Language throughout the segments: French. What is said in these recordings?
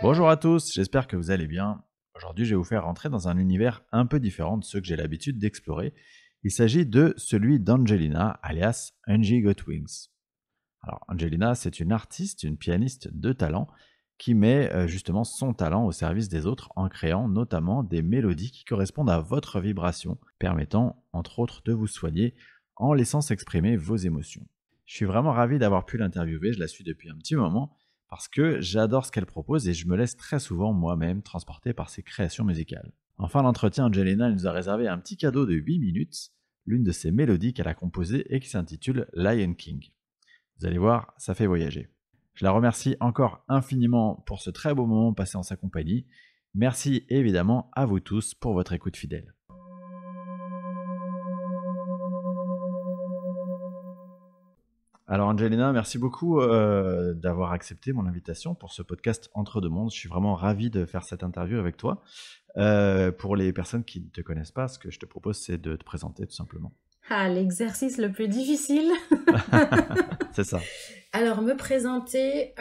Bonjour à tous, j'espère que vous allez bien. Aujourd'hui, je vais vous faire rentrer dans un univers un peu différent de ceux que j'ai l'habitude d'explorer. Il s'agit de celui d'Angelina, alias Angie Got Wings. Alors, Angelina, c'est une artiste, une pianiste de talent qui met justement son talent au service des autres en créant notamment des mélodies qui correspondent à votre vibration, permettant entre autres de vous soigner en laissant s'exprimer vos émotions. Je suis vraiment ravi d'avoir pu l'interviewer, je la suis depuis un petit moment parce que j'adore ce qu'elle propose et je me laisse très souvent moi-même transporter par ses créations musicales. En fin d'entretien, Angelina nous a réservé un petit cadeau de 8 minutes, l'une de ses mélodies qu'elle a composées et qui s'intitule Lion King. Vous allez voir, ça fait voyager. Je la remercie encore infiniment pour ce très beau moment passé en sa compagnie. Merci évidemment à vous tous pour votre écoute fidèle. Alors Angelina, merci beaucoup d'avoir accepté mon invitation pour ce podcast Entre deux mondes. Je suis vraiment ravi de faire cette interview avec toi. Pour les personnes qui ne te connaissent pas, ce que je te propose, c'est de te présenter tout simplement. Ah, l'exercice le plus difficile. C'est ça. Alors, me présenter,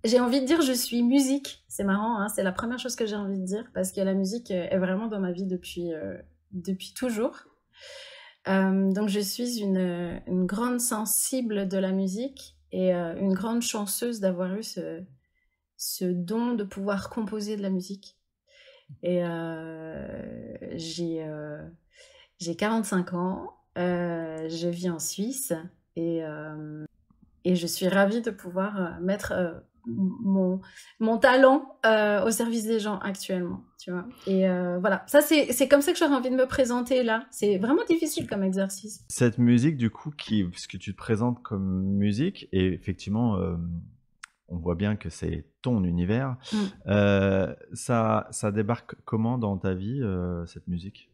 j'ai envie de dire je suis musique. C'est marrant, hein, c'est la première chose que j'ai envie de dire parce que la musique est vraiment dans ma vie depuis toujours. Donc, je suis une grande sensible de la musique et une grande chanceuse d'avoir eu ce don de pouvoir composer de la musique. Et j'ai 45 ans, je vis en Suisse et je suis ravie de pouvoir mettre mon talent au service des gens actuellement, tu vois. Et voilà, ça c'est comme ça que j'aurais envie de me présenter là. C'est vraiment difficile comme exercice. Cette musique, du coup, ce que tu te présentes comme musique, et effectivement, on voit bien que c'est ton univers. Ça débarque comment dans ta vie, cette musique ?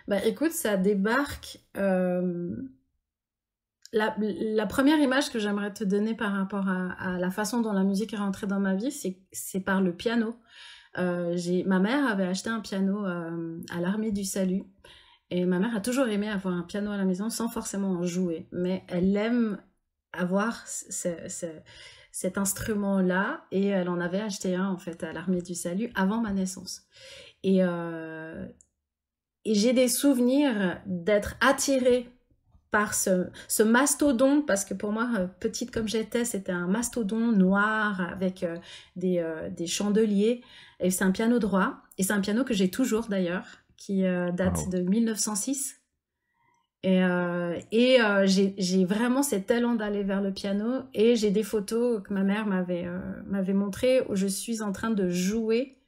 Bah écoute, ça débarque. La première image que j'aimerais te donner par rapport à la façon dont la musique est rentrée dans ma vie, c'est par le piano. Ma mère avait acheté un piano à l'Armée du Salut. Et ma mère a toujours aimé avoir un piano à la maison sans forcément en jouer. Mais elle aime avoir cet instrument-là. Et elle en avait acheté un, en fait, à l'Armée du Salut avant ma naissance. Et j'ai des souvenirs d'être attirée par ce mastodonte, parce que pour moi, petite comme j'étais, c'était un mastodonte noir avec des chandeliers. Et c'est un piano droit. Et c'est un piano que j'ai toujours d'ailleurs, qui date de 1906. Et j'ai vraiment cet talent d'aller vers le piano. Et j'ai des photos que ma mère m'avait montrées où je suis en train de jouer,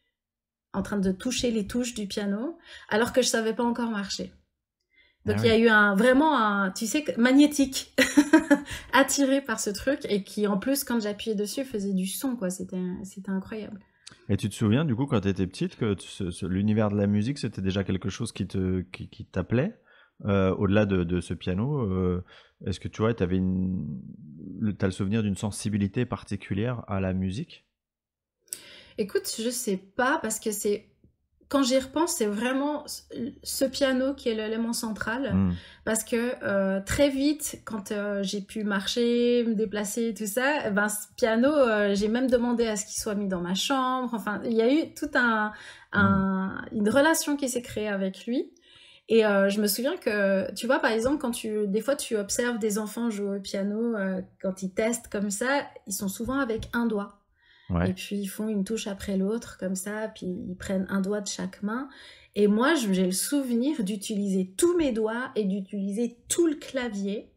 en train de toucher les touches du piano, alors que je savais pas encore marcher. Donc il y a eu vraiment tu sais, magnétique, attiré par ce truc, et qui en plus, quand j'appuyais dessus, faisait du son, quoi. C'était incroyable. Et tu te souviens, du coup, quand tu étais petite, que l'univers de la musique, c'était déjà quelque chose qui t'appelait, au-delà de ce piano est-ce que tu vois, t'as le souvenir d'une sensibilité particulière à la musique ? Écoute, je sais pas, parce que quand j'y repense, c'est vraiment ce piano qui est l'élément central. Parce que très vite, quand j'ai pu marcher, me déplacer, tout ça, ben, ce piano, j'ai même demandé à ce qu'il soit mis dans ma chambre. Enfin, il y a eu toute une relation qui s'est créée avec lui. Et je me souviens que, tu vois, par exemple, des fois tu observes des enfants jouer au piano, quand ils testent comme ça, ils sont souvent avec un doigt. Ouais. Et puis ils font une touche après l'autre comme ça, puis ils prennent un doigt de chaque main. Et moi, j'ai le souvenir d'utiliser tous mes doigts et d'utiliser tout le clavier.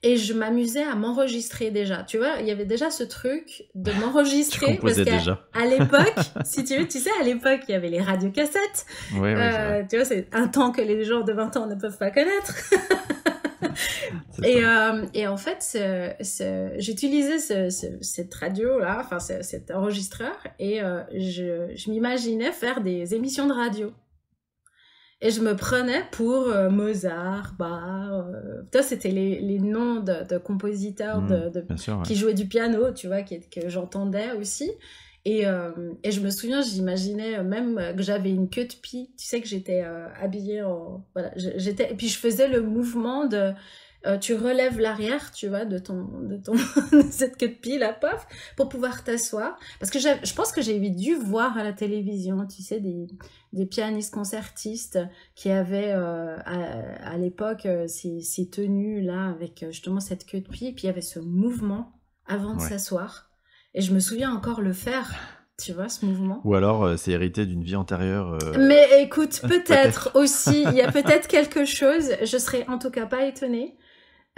Et je m'amusais à m'enregistrer déjà. Tu vois, il y avait déjà ce truc de m'enregistrer. Tu composais déjà. À l'époque, si tu veux, tu sais, à l'époque, il y avait les radiocassettes. Oui, tu vois, c'est un temps que les gens de 20 ans ne peuvent pas connaître. Et en fait, j'utilisais cette radio-là, enfin cet enregistreur, et je m'imaginais faire des émissions de radio. Et je me prenais pour Mozart, Bach, c'était les noms de compositeurs qui jouaient du piano, tu vois, que j'entendais aussi. Et je me souviens, j'imaginais même que j'avais une queue de pie, tu sais, que j'étais habillée en... Voilà, et puis je faisais le mouvement tu relèves l'arrière, tu vois, de de cette queue de pie, la pof, pour pouvoir t'asseoir. Parce que je pense que j'ai dû voir à la télévision, tu sais, des pianistes concertistes qui avaient à l'époque ces tenues-là avec justement cette queue de pie, puis il y avait ce mouvement avant de s'asseoir. Et je me souviens encore le faire. Tu vois, ce mouvement. Ou alors, c'est hérité d'une vie antérieure. Mais écoute, peut-être aussi, il y a peut-être quelque chose, je serais en tout cas pas étonnée.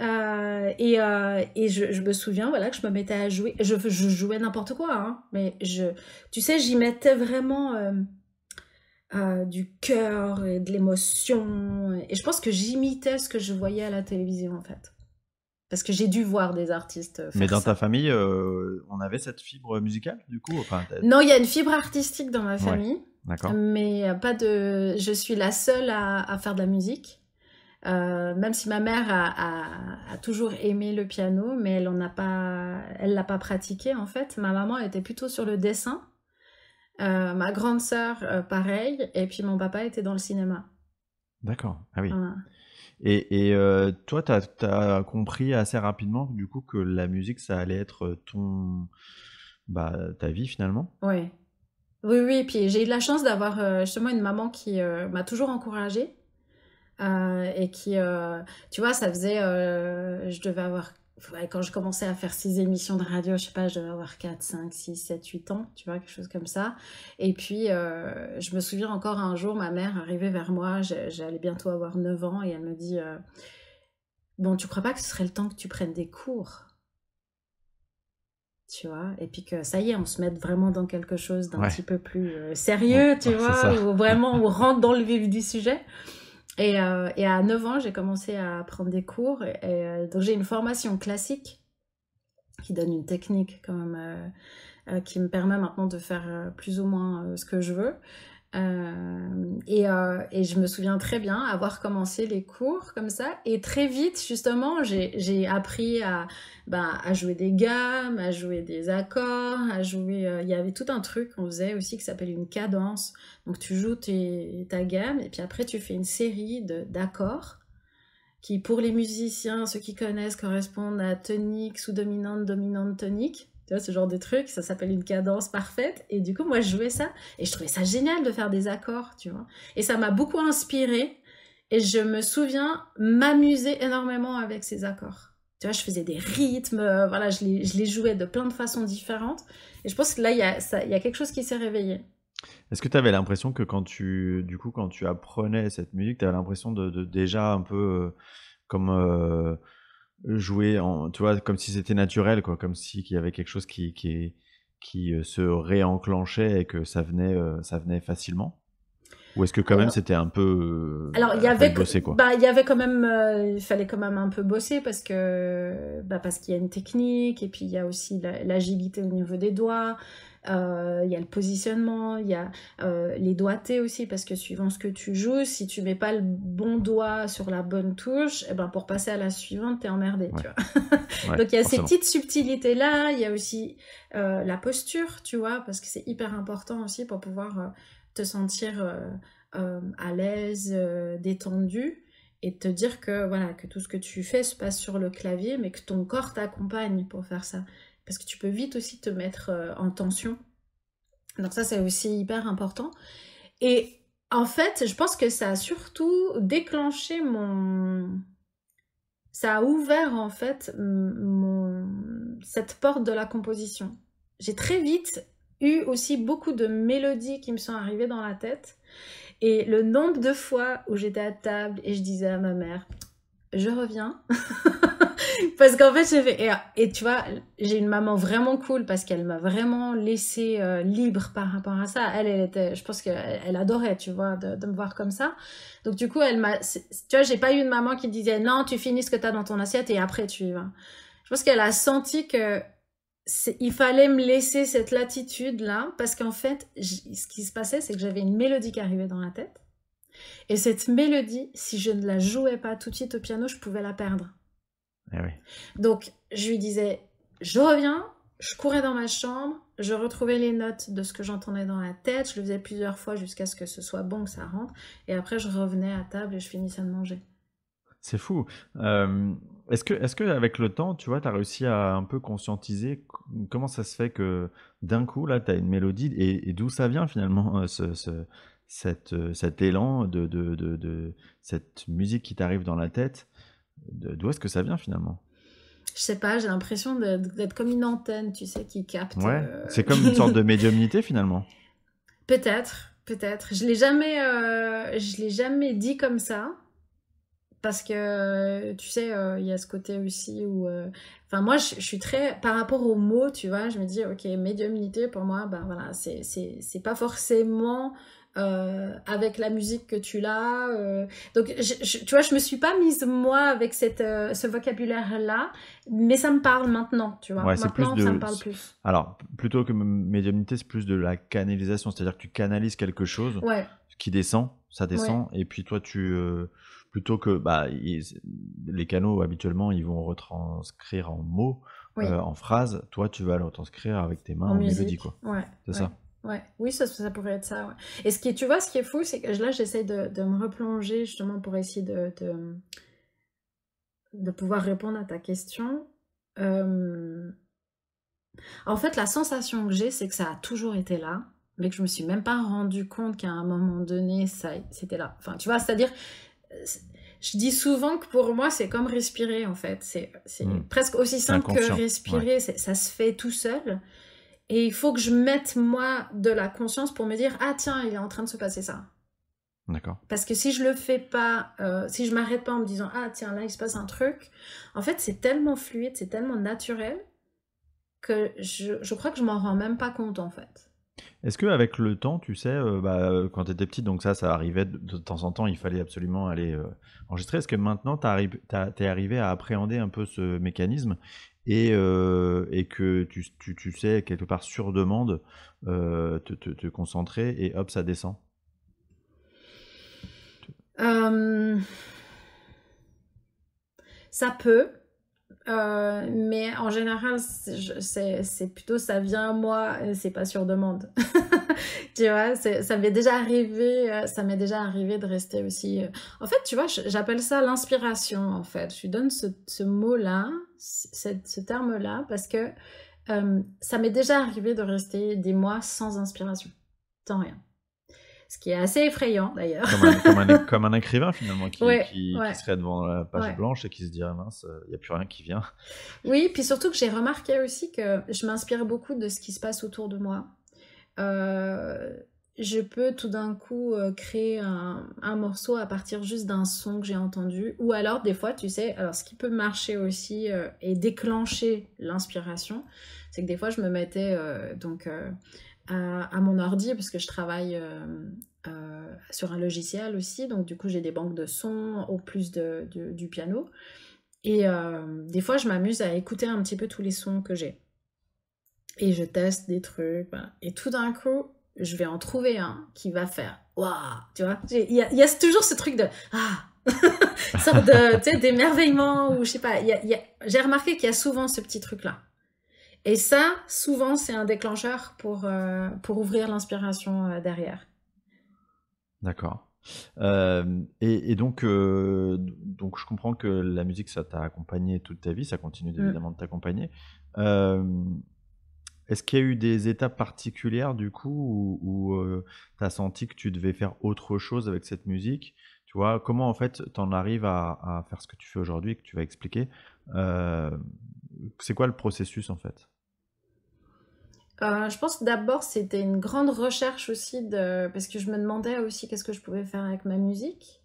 Et je me souviens, voilà, que je me mettais à jouer. Je jouais n'importe quoi, hein, mais tu sais, j'y mettais vraiment du cœur et de l'émotion. Et je pense que j'imitais ce que je voyais à la télévision, en fait. Parce que j'ai dû voir des artistes faire ça. Mais dans ta famille, on avait cette fibre musicale, du coup? Enfin, non, il y a une fibre artistique dans ma famille. D'accord. Mais pas de... Je suis la seule à faire de la musique. Même si ma mère a toujours aimé le piano, mais elle l'a pas pratiqué, en fait. Ma maman était plutôt sur le dessin. Ma grande sœur, pareil. Et puis mon papa était dans le cinéma. D'accord. Ah oui. Voilà. Et toi, t'as compris assez rapidement du coup que la musique, ça allait être ta vie finalement? Ouais. Oui. Puis j'ai eu de la chance d'avoir justement une maman qui m'a toujours encouragée et qui, tu vois, ça faisait, je devais avoir, quand je commençais à faire 6 émissions de radio, je sais pas, je devais avoir 4, 5, 6, 7, 8 ans, tu vois, quelque chose comme ça. Et puis, je me souviens encore un jour, ma mère arrivait vers moi, j'allais bientôt avoir 9 ans, et elle me dit, bon, tu crois pas que ce serait le temps que tu prennes des cours? Tu vois, et puis que ça y est, on se mette vraiment dans quelque chose d'un petit peu plus sérieux, tu vois, où vraiment on rentre dans le vif du sujet. Et à 9 ans, j'ai commencé à prendre des cours. Donc j'ai une formation classique qui donne une technique quand même, qui me permet maintenant de faire plus ou moins ce que je veux. Et je me souviens très bien avoir commencé les cours comme ça. Et très vite, justement, j'ai appris à jouer des gammes, à jouer des accords, à jouer... Il y avait tout un truc qu'on faisait aussi qui s'appelle une cadence. Donc tu joues ta gamme et puis après tu fais une série d'accords qui, pour les musiciens, ceux qui connaissent, correspondent à tonique, sous-dominante, dominante, tonique. Tu vois, ce genre de truc, ça s'appelle une cadence parfaite. Et du coup, moi, je jouais ça. Et je trouvais ça génial de faire des accords, tu vois. Et ça m'a beaucoup inspirée. Et je me souviens m'amuser énormément avec ces accords. Tu vois, je faisais des rythmes, voilà, je les jouais de plein de façons différentes. Et je pense que là, il y a quelque chose qui s'est réveillé. Est-ce que tu avais l'impression que quand tu apprenais cette musique, tu avais l'impression de déjà un peu comme jouer, tu vois, comme si c'était naturel, quoi, comme si qu'il y avait quelque chose qui se réenclenchait et que ça venait facilement? Ou est-ce que quand même c'était un peu alors il y avait bosser, quoi? il y avait quand même il fallait quand même un peu bosser parce qu'il y a une technique et puis il y a aussi l'agilité au niveau des doigts. Il y a le positionnement, il y a les doigtés aussi, parce que suivant ce que tu joues, si tu mets pas le bon doigt sur la bonne touche, pour passer à la suivante, t'es emmerdé, tu vois. Donc il y a ces petites subtilités-là, il y a aussi la posture, tu vois, parce que c'est hyper important aussi pour pouvoir te sentir à l'aise, détendu, et te dire que, voilà, que tout ce que tu fais se passe sur le clavier, mais que ton corps t'accompagne pour faire ça. Parce que tu peux vite aussi te mettre en tension. Donc ça, c'est aussi hyper important. Et en fait, je pense que ça a surtout déclenché ça a ouvert, en fait, cette porte de la composition. J'ai très vite eu aussi beaucoup de mélodies qui me sont arrivées dans la tête. Et le nombre de fois où j'étais à table et je disais à ma mère, je reviens. Parce qu'en fait, j'ai fait... Et tu vois, j'ai une maman vraiment cool parce qu'elle m'a vraiment laissée libre par rapport à ça. Elle était... Je pense qu'elle adorait, tu vois, de me voir comme ça. Donc du coup, elle m'a... Tu vois, j'ai pas eu une maman qui disait, non, tu finis ce que t'as dans ton assiette et après tu y vas. Je pense qu'elle a senti que il fallait me laisser cette latitude-là parce qu'en fait, ce qui se passait, c'est que j'avais une mélodie qui arrivait dans la tête. Et cette mélodie, si je ne la jouais pas tout de suite au piano, je pouvais la perdre. Eh oui. Donc, je lui disais, je reviens, je courais dans ma chambre, je retrouvais les notes de ce que j'entendais dans la tête, je le faisais plusieurs fois jusqu'à ce que ce soit bon, que ça rentre, et après je revenais à table et je finissais de manger. C'est fou. Est-ce que avec le temps, tu vois, tu as réussi à un peu conscientiser comment ça se fait que d'un coup, là, tu as une mélodie et d'où ça vient finalement cet élan de cette musique qui t'arrive dans la tête? D'où est-ce que ça vient finalement? Je sais pas, j'ai l'impression d'être comme une antenne, tu sais, qui capte. Ouais, c'est comme une sorte de médiumnité finalement. Peut-être, peut-être. Je l'ai jamais dit comme ça. Parce que, tu sais, il y a ce côté aussi où... Enfin, moi, je suis très... Par rapport aux mots, tu vois, je me dis, ok, médiumnité, pour moi, ben voilà, c'est pas forcément avec la musique que tu l'as. Donc, tu vois, je me suis pas mise, moi, avec ce vocabulaire-là, mais ça me parle maintenant, tu vois. Ouais, c'est plus Maintenant, ça me de... parle plus. Alors, plutôt que médiumnité, c'est plus de la canalisation, c'est-à-dire que tu canalises quelque chose Ouais, qui descend, ça ouais, descend, et puis toi, plutôt que... Bah, les canaux, habituellement, ils vont retranscrire en mots, oui. en phrases, toi, tu vas le retranscrire avec tes mains En en mélodie, musique, quoi. ouais, C'est ouais. ça. Ouais, oui, ça pourrait être ça, ouais. Et tu vois, ce qui est fou, c'est que là, j'essaie de me replonger justement pour essayer de pouvoir répondre à ta question. Euh, En fait, la sensation que j'ai, c'est que ça a toujours été là, mais que je me suis même pas rendu compte qu'à un moment donné, c'était là. Enfin, tu vois, c'est-à-dire, euh, je dis souvent que pour moi, c'est comme respirer, en fait. C'est presque aussi C'est simple que inconscient, ouais. respirer, ça se fait tout seul. Et il faut que je mette, moi, de la conscience pour me dire, ah tiens, il est en train de se passer ça. D'accord. Parce que si je le fais pas, si je m'arrête pas en me disant, ah tiens, là, il se passe un truc, en fait, c'est tellement fluide, c'est tellement naturel que je crois que je m'en rends même pas compte, en fait. Est-ce que avec le temps, tu sais, quand tu étais petite, donc ça arrivait de temps en temps, il fallait absolument aller enregistrer. Est-ce que maintenant, t'es arrivé à appréhender un peu ce mécanisme et que tu sais, quelque part sur demande, te concentrer et hop, ça descend? Euh, Ça peut, mais en général, c'est plutôt ça vient à moi, c'est pas sur demande. Tu vois, ça m'est déjà arrivé de rester aussi. En fait, tu vois, j'appelle ça l'inspiration, en fait. Je lui donne ce mot-là, ce terme-là, parce que ça m'est déjà arrivé de rester des mois sans inspiration, sans rien. Ce qui est assez effrayant, d'ailleurs. Comme un écrivain, finalement, Ouais, qui ouais, serait devant la page ouais. blanche et qui se dirait, mince, il n'y a plus rien qui vient. Oui, puis surtout que j'ai remarqué aussi que je m'inspire beaucoup de ce qui se passe autour de moi. Euh, je peux tout d'un coup créer un morceau à partir juste d'un son que j'ai entendu. Ou alors, des fois, tu sais, alors ce qui peut marcher aussi et déclencher l'inspiration, c'est que des fois, je me mettais à mon ordi parce que je travaille sur un logiciel aussi. Donc, du coup, j'ai des banques de sons au plus du piano. Et des fois, je m'amuse à écouter un petit peu tous les sons que j'ai. Et je teste des trucs. Voilà. Et tout d'un coup, je vais en trouver un qui va faire waouh, tu vois. Il y a toujours ce truc de ah, sorte de, tu sais, d'émerveillement ou je sais pas. J'ai remarqué qu'il y a souvent ce petit truc-là. Et ça, souvent, c'est un déclencheur pour ouvrir l'inspiration derrière. D'accord. Et donc, je comprends que la musique, ça t'a accompagné toute ta vie, ça continue évidemment de t'accompagner. Est-ce qu'il y a eu des étapes particulières du coup où tu as senti que tu devais faire autre chose avec cette musique? Tu vois, comment en fait t'en arrives à faire ce que tu fais aujourd'hui et que tu vas expliquer? C'est quoi le processus en fait? Je pense que d'abord c'était une grande recherche aussi parce que je me demandais aussi qu'est-ce que je pouvais faire avec ma musique.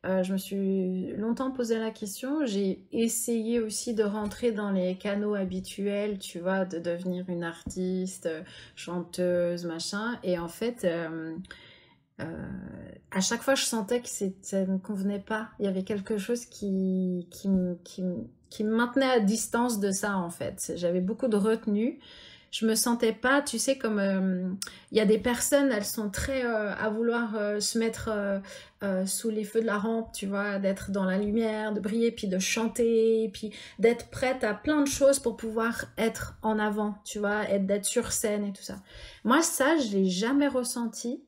Je me suis longtemps posé la question. J'ai essayé aussi de rentrer dans les canaux habituels, tu vois, de devenir une artiste, chanteuse, machin. Et en fait, à chaque fois, je sentais que ça ne me convenait pas. Il y avait quelque chose qui me maintenait à distance de ça, en fait. J'avais beaucoup de retenue. Je me sentais pas, tu sais, comme il y a des personnes, elles sont très à vouloir se mettre sous les feux de la rampe, tu vois, d'être dans la lumière, de briller, puis de chanter, puis d'être prête à plein de choses pour pouvoir être en avant, tu vois, d'être sur scène et tout ça. Moi, ça, je l'ai jamais ressenti.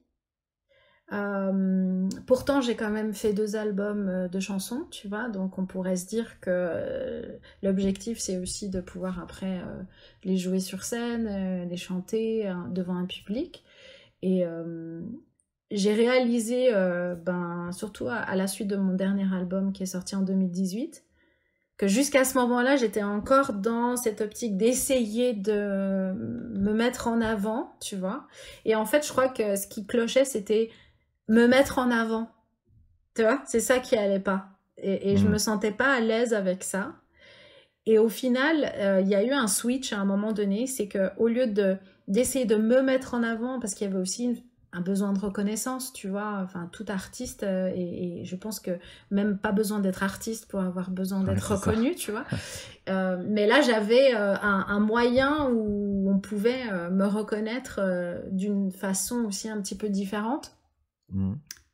Pourtant, j'ai quand même fait 2 albums de chansons, tu vois, donc on pourrait se dire que l'objectif, c'est aussi de pouvoir après les jouer sur scène, les chanter devant un public. Et j'ai réalisé, surtout à la suite de mon dernier album qui est sorti en 2018, que jusqu'à ce moment-là, j'étais encore dans cette optique d'essayer de me mettre en avant, tu vois. Et en fait, je crois que ce qui clochait, c'était me mettre en avant. Tu vois, c'est ça qui allait pas. Et je me sentais pas à l'aise avec ça. Et au final, il y a eu un switch à un moment donné, c'est que au lieu d'essayer de me mettre en avant, parce qu'il y avait aussi un besoin de reconnaissance, tu vois, enfin tout artiste, et je pense que même pas besoin d'être artiste pour avoir besoin d'être reconnu, tu vois. Mais là, j'avais un moyen où on pouvait me reconnaître d'une façon aussi un petit peu différente.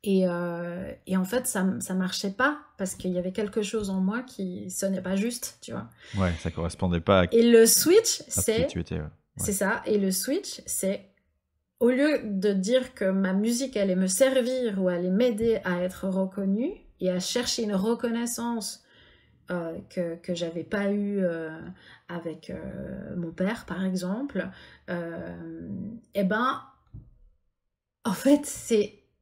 Et en fait, ça marchait pas parce qu'il y avait quelque chose en moi qui sonnait pas juste, tu vois. Ouais, ça correspondait pas à... Et le switch, c'est... qui tu étais, ouais. C'est ça. Et le switch, c'est au lieu de dire que ma musique allait me servir ou allait m'aider à être reconnue et à chercher une reconnaissance que j'avais pas eu avec mon père, par exemple, et ben, en fait,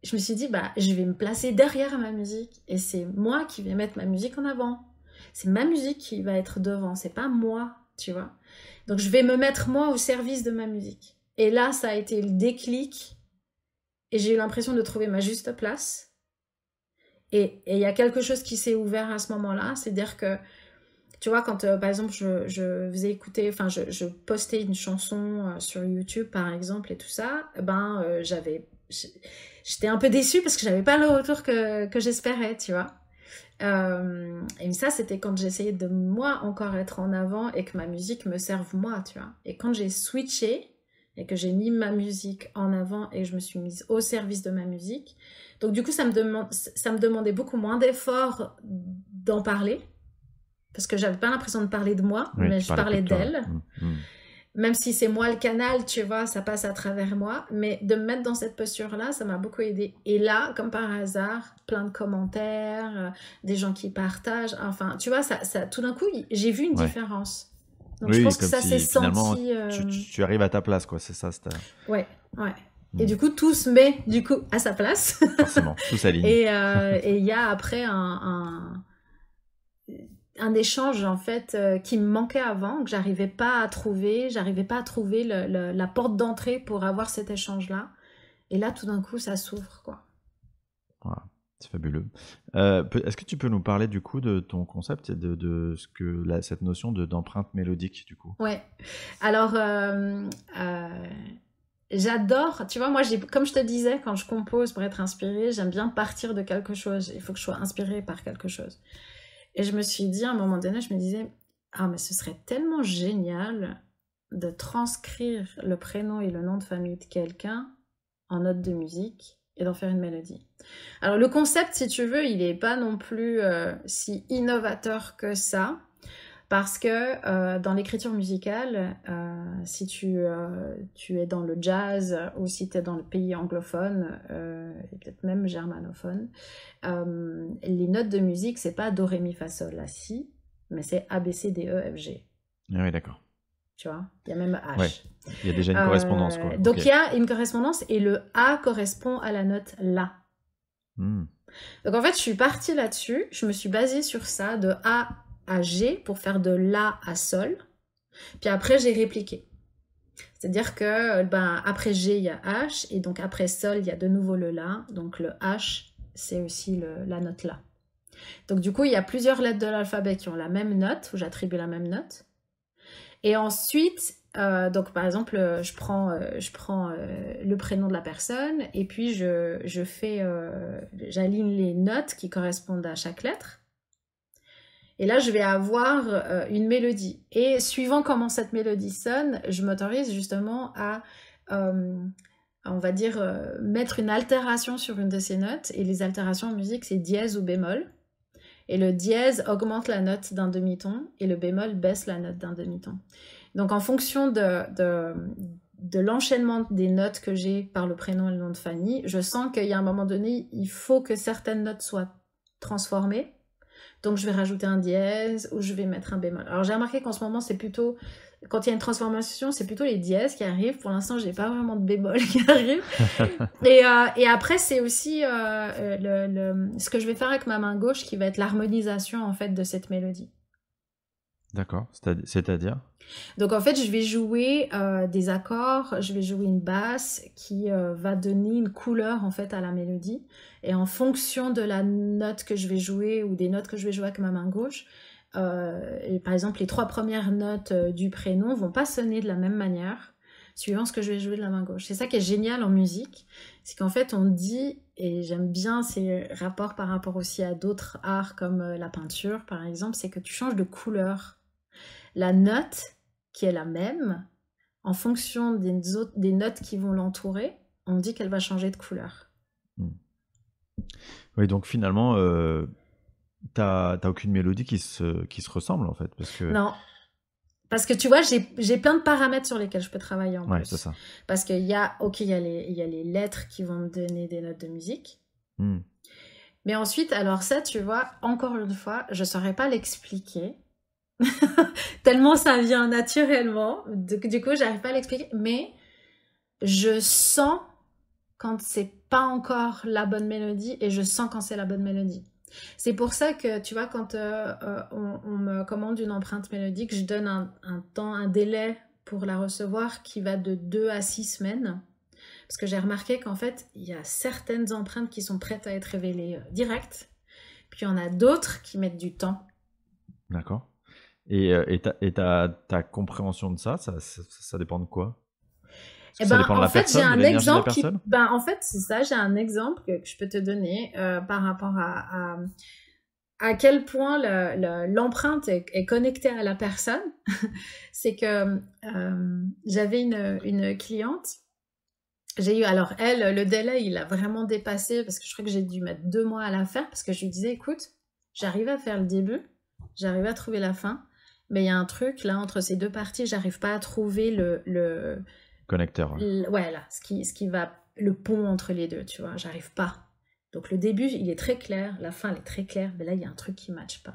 je me suis dit, je vais me placer derrière ma musique et c'est moi qui vais mettre ma musique en avant. C'est ma musique qui va être devant, c'est pas moi, tu vois. Donc je vais me mettre moi au service de ma musique. Et là, ça a été le déclic et j'ai eu l'impression de trouver ma juste place. Et il y a quelque chose qui s'est ouvert à ce moment-là, c'est-à-dire que, tu vois, quand par exemple je faisais écouter, enfin je postais une chanson sur YouTube par exemple et tout ça, j'étais un peu déçue parce que j'avais pas le retour que j'espérais, tu vois. Et ça, c'était quand j'essayais de moi encore être en avant et que ma musique me serve moi, tu vois. Et quand j'ai switché et que j'ai mis ma musique en avant et que je me suis mise au service de ma musique, donc du coup, ça me demandait beaucoup moins d'efforts d'en parler parce que j'avais pas l'impression de parler de moi, mais je parlais d'elle. Même si c'est moi le canal, tu vois, ça passe à travers moi. Mais de me mettre dans cette posture-là, ça m'a beaucoup aidée. Et là, comme par hasard, plein de commentaires, des gens qui partagent. Enfin, tu vois, ça tout d'un coup, j'ai vu une différence. Donc, oui, je pense que comme ça s'est senti... tu arrives à ta place, quoi, c'est ça. Ouais. Et du coup, tout se met à sa place. Forcément, tout s'aligne. Et il y a après un échange en fait qui me manquait avant, que j'arrivais pas à trouver la porte d'entrée pour avoir cet échange là, et là tout d'un coup ça s'ouvre, quoi. Voilà, c'est fabuleux. Est-ce que tu peux nous parler du coup de ton concept et de ce que cette notion d'empreinte mélodique du coup? Ouais, alors j'adore, tu vois, moi comme je te disais, quand je compose pour être inspirée, j'aime bien partir de quelque chose, il faut que je sois inspirée par quelque chose. Et je me suis dit, à un moment donné, je me disais, mais ce serait tellement génial de transcrire le prénom et le nom de famille de quelqu'un en note de musique et d'en faire une mélodie. Alors le concept, si tu veux, il n'est pas non plus si innovateur que ça, parce que dans l'écriture musicale, si tu es dans le jazz ou si tu es dans le pays anglophone, et peut-être même germanophone, les notes de musique, c'est pas Do, Ré, Mi, Fa, Sol, La, Si, mais c'est A, B, C, D, E, F, G. Ah oui, d'accord. Tu vois, il y a même H. Ouais. Il y a déjà une correspondance, quoi. Donc il y a une correspondance et le A correspond à la note La. Donc en fait, je suis partie là-dessus, je me suis basée sur ça, de A à G pour faire de La à Sol. Puis après, j'ai répliqué. C'est-à-dire que après G, il y a H, et donc après Sol, il y a de nouveau le La. Donc le H, c'est aussi la note La. Donc du coup, il y a plusieurs lettres de l'alphabet qui ont la même note, où j'attribue la même note. Et ensuite, donc par exemple, je prends le prénom de la personne, et puis j'aligne les notes qui correspondent à chaque lettre. Et là, je vais avoir une mélodie. Et suivant comment cette mélodie sonne, je m'autorise justement à, on va dire, mettre une altération sur une de ces notes. Et les altérations en musique, c'est dièse ou bémol. Et le dièse augmente la note d'un demi-ton et le bémol baisse la note d'un demi-ton. Donc en fonction de de l'enchaînement des notes que j'ai par le prénom et le nom de famille, je sens qu'il y a un moment donné, il faut que certaines notes soient transformées. Donc, je vais rajouter un dièse ou je vais mettre un bémol. Alors, j'ai remarqué qu'en ce moment, c'est plutôt... Quand il y a une transformation, c'est plutôt les dièses qui arrivent. Pour l'instant, je n'ai pas vraiment de bémol qui arrive. Et après, c'est aussi ce que je vais faire avec ma main gauche qui va être l'harmonisation, en fait, de cette mélodie. D'accord, c'est-à-dire? Donc en fait, je vais jouer des accords, je vais jouer une basse qui va donner une couleur en fait à la mélodie. Et en fonction de la note que je vais jouer ou des notes que je vais jouer avec ma main gauche, et par exemple les 3 premières notes du prénom vont pas sonner de la même manière suivant ce que je vais jouer de la main gauche. C'est ça qui est génial en musique, c'est qu'en fait on dit, et j'aime bien ces rapports par rapport aussi à d'autres arts comme la peinture par exemple, c'est que tu changes de couleur. La note qui est la même, en fonction des notes qui vont l'entourer, on dit qu'elle va changer de couleur. Oui, donc finalement, t'as aucune mélodie qui se ressemble en fait, parce que... Non, parce que tu vois, j'ai plein de paramètres sur lesquels je peux travailler en plus. C'est ça. Parce qu'il y a, il y a les lettres qui vont me donner des notes de musique. Mais ensuite, alors ça, tu vois, encore une fois, je ne saurais pas l'expliquer. Tellement ça vient naturellement. Du coup, j'arrive pas à l'expliquer. Mais je sens quand c'est pas encore la bonne mélodie et je sens quand c'est la bonne mélodie. C'est pour ça que, tu vois, quand on me commande une empreinte mélodique, je donne un délai pour la recevoir qui va de 2 à 6 semaines. Parce que j'ai remarqué qu'en fait, il y a certaines empreintes qui sont prêtes à être révélées direct. Puis il y en a d'autres qui mettent du temps. D'accord. Et ta compréhension de ça dépend de quoi? Ça dépend de la personne, j'ai un de l'énergie de la exemple personne? en fait, c'est ça, j'ai un exemple que je peux te donner par rapport à quel point l'empreinte est connectée à la personne. C'est que j'avais une cliente, j'ai eu, alors elle, le délai, il a vraiment dépassé parce que je crois que j'ai dû mettre 2 mois à la faire parce que je lui disais, écoute, j'arrive à faire le début, j'arrive à trouver la fin, mais il y a un truc là entre ces 2 parties, j'arrive pas à trouver le connecteur. Ouais, là, ce qui va, le pont entre les deux, tu vois, j'arrive pas. Donc le début, il est très clair, la fin, elle est très claire, mais là, il y a un truc qui ne matche pas.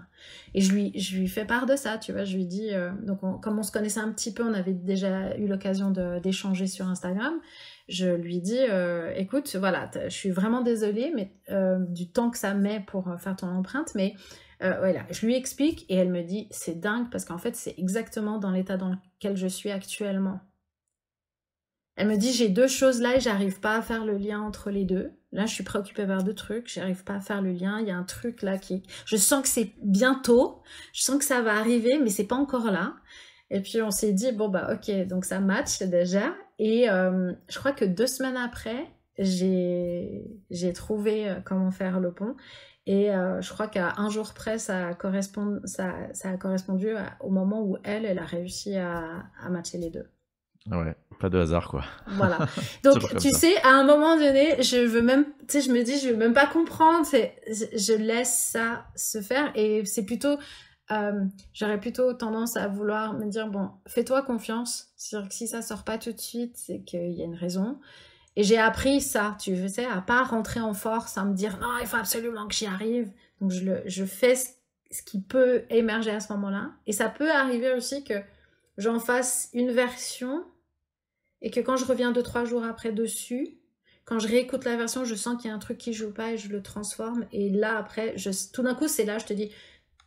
Et je lui fais part de ça, tu vois, je lui dis, donc comme on se connaissait un petit peu, on avait déjà eu l'occasion d'échanger sur Instagram, je lui dis, écoute, voilà, je suis vraiment désolée mais, du temps que ça met pour faire ton empreinte, mais voilà, je lui explique et elle me dit, c'est dingue parce qu'en fait, c'est exactement dans l'état dans lequel je suis actuellement. Elle me dit, j'ai 2 choses là et j'arrive pas à faire le lien entre les deux. Là, je suis préoccupée par 2 trucs, j'arrive pas à faire le lien. Il y a un truc là qui... Je sens que c'est bientôt, je sens que ça va arriver, mais c'est pas encore là. Et puis, on s'est dit, bon, bah, ok, donc ça match déjà. Et je crois que 2 semaines après, j'ai trouvé comment faire le pont. Et je crois qu'à 1 jour près, ça a correspondu au moment où elle a réussi à matcher les 2. Ouais, pas de hasard quoi. Voilà. Donc tu sais, à un moment donné, je veux même, tu sais, je me dis, je veux même pas comprendre. Je laisse ça se faire et c'est plutôt, j'aurais plutôt tendance à vouloir me dire bon, fais-toi confiance. C'est-à-dire que si ça sort pas tout de suite, c'est qu'il y a une raison. Et j'ai appris ça, tu sais, à pas rentrer en force, à me dire non, il faut absolument que j'y arrive. Donc je fais ce qui peut émerger à ce moment-là. Et ça peut arriver aussi que j'en fasse une version. Et que quand je reviens 2-3 jours après dessus, quand je réécoute la version, je sens qu'il y a un truc qui joue pas et je le transforme. Et là, après, tout d'un coup, c'est là, je te dis,